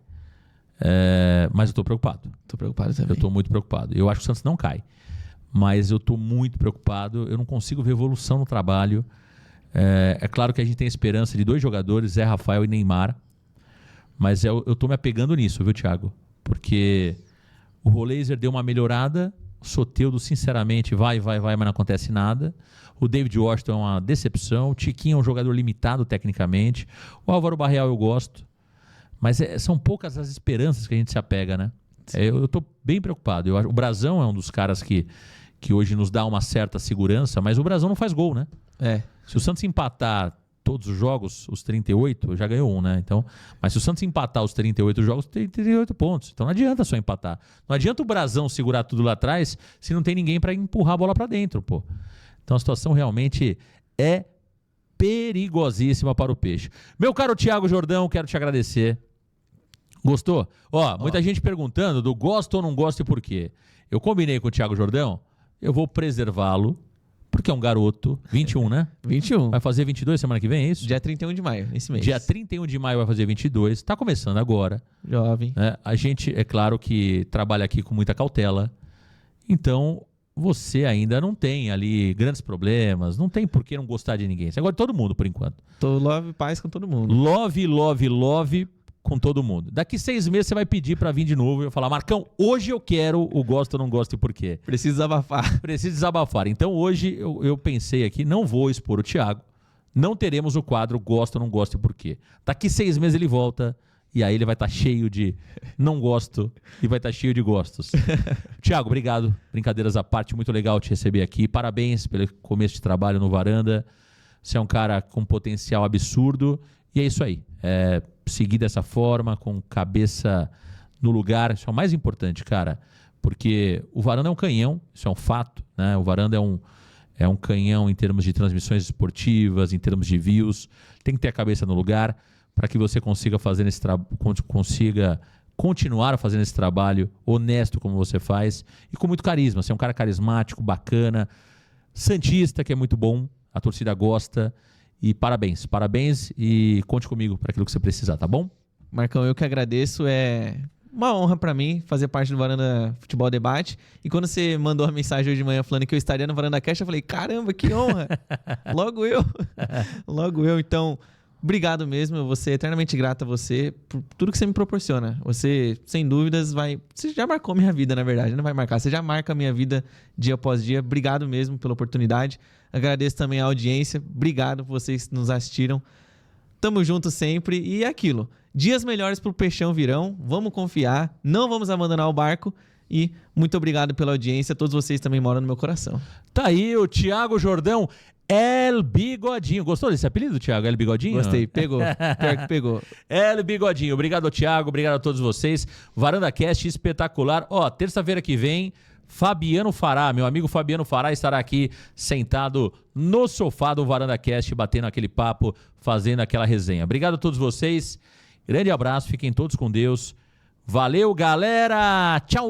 Mas eu tô preocupado. Tô preocupado também. Eu tô muito preocupado. Eu acho que o Santos não cai. Mas eu tô muito preocupado. Eu não consigo ver evolução no trabalho. É claro que a gente tem esperança de 2 jogadores, Zé Rafael e Neymar. Mas eu tô me apegando nisso, viu, Thiago? Porque o Roleiser deu uma melhorada. O Soteldo, sinceramente, vai, mas não acontece nada. O David Washington é uma decepção. O Tiquinho é um jogador limitado tecnicamente. O Álvaro Barreal eu gosto. Mas são poucas as esperanças que a gente se apega, né? Eu tô bem preocupado. O Brazão é um dos caras que hoje nos dá uma certa segurança, mas o Brazão não faz gol, né? Se o Santos empatar todos os jogos, os 38, já ganhou um, né? Então, mas se o Santos empatar os 38 jogos, tem 38 pontos. Então não adianta só empatar. Não adianta o Brazão segurar tudo lá atrás se não tem ninguém para empurrar a bola para dentro, pô. Então a situação realmente é perigosíssima para o Peixe. Meu caro Thiago Jordão, quero te agradecer. Gostou? Muita gente perguntando do gosto ou não gosto e por quê. Eu combinei com o Thiago Jordão, eu vou preservá-lo, porque é um garoto, 21, né? 21. Vai fazer 22 semana que vem, é isso? Dia 31 de maio, esse mês. Dia 31 de maio vai fazer 22. Tá começando agora. Jovem. Né? A gente, é claro que trabalha aqui com muita cautela. Então, você ainda não tem ali grandes problemas. Não tem por que não gostar de ninguém. Você gosta de todo mundo, por enquanto. Tô love, paz com todo mundo. Love com todo mundo. Daqui 6 meses você vai pedir pra vir de novo e eu falar, Marcão, hoje eu quero o gosto ou não gosto e por quê? Preciso desabafar. Preciso desabafar. Então hoje eu pensei aqui, não vou expor o Thiago, não teremos o quadro gosto ou não gosto e por quê. Daqui 6 meses ele volta e aí ele vai estar cheio de não gosto e vai estar cheio de gostos. Thiago, obrigado. Brincadeiras à parte, muito legal te receber aqui. Parabéns pelo começo de trabalho no Varanda. Você é um cara com potencial absurdo e é isso aí. Seguir dessa forma, com cabeça no lugar, isso é o mais importante, cara, porque o Varanda é um canhão, isso é um fato, né? O Varanda é um canhão em termos de transmissões esportivas, em termos de views, tem que ter a cabeça no lugar para que você consiga fazer consiga continuar fazendo esse trabalho honesto como você faz e com muito carisma. Você é um cara carismático, bacana, santista, que é muito bom, a torcida gosta. E parabéns e conte comigo para aquilo que você precisar, tá bom? Marcão, eu que agradeço, é uma honra para mim fazer parte do Varanda Futebol Debate. E quando você mandou a mensagem hoje de manhã falando que eu estaria no Varanda Cast, eu falei, caramba, que honra! Logo eu. Então, obrigado mesmo, eu vou ser eternamente grato a você por tudo que você me proporciona. Você, sem dúvidas, você já marcou minha vida, na verdade, não vai marcar, você já marca a minha vida dia após dia. Obrigado mesmo pela oportunidade. Agradeço também a audiência. Obrigado por vocês que nos assistiram. Tamo junto sempre. E é aquilo. Dias melhores pro Peixão virão. Vamos confiar. Não vamos abandonar o barco. E muito obrigado pela audiência. Todos vocês também moram no meu coração. Tá aí o Thiago Jordão, El Bigodinho. Gostou desse apelido, Thiago? El Bigodinho? Gostei. Pegou. Pior que pegou. El Bigodinho. Obrigado, Thiago. Obrigado a todos vocês. Varanda Cast espetacular. Terça-feira que vem, Fabiano Fará, meu amigo Fabiano Fará estará aqui sentado no sofá do Varanda Cast, batendo aquele papo, fazendo aquela resenha. Obrigado a todos vocês, grande abraço, fiquem todos com Deus. Valeu, galera! Tchau!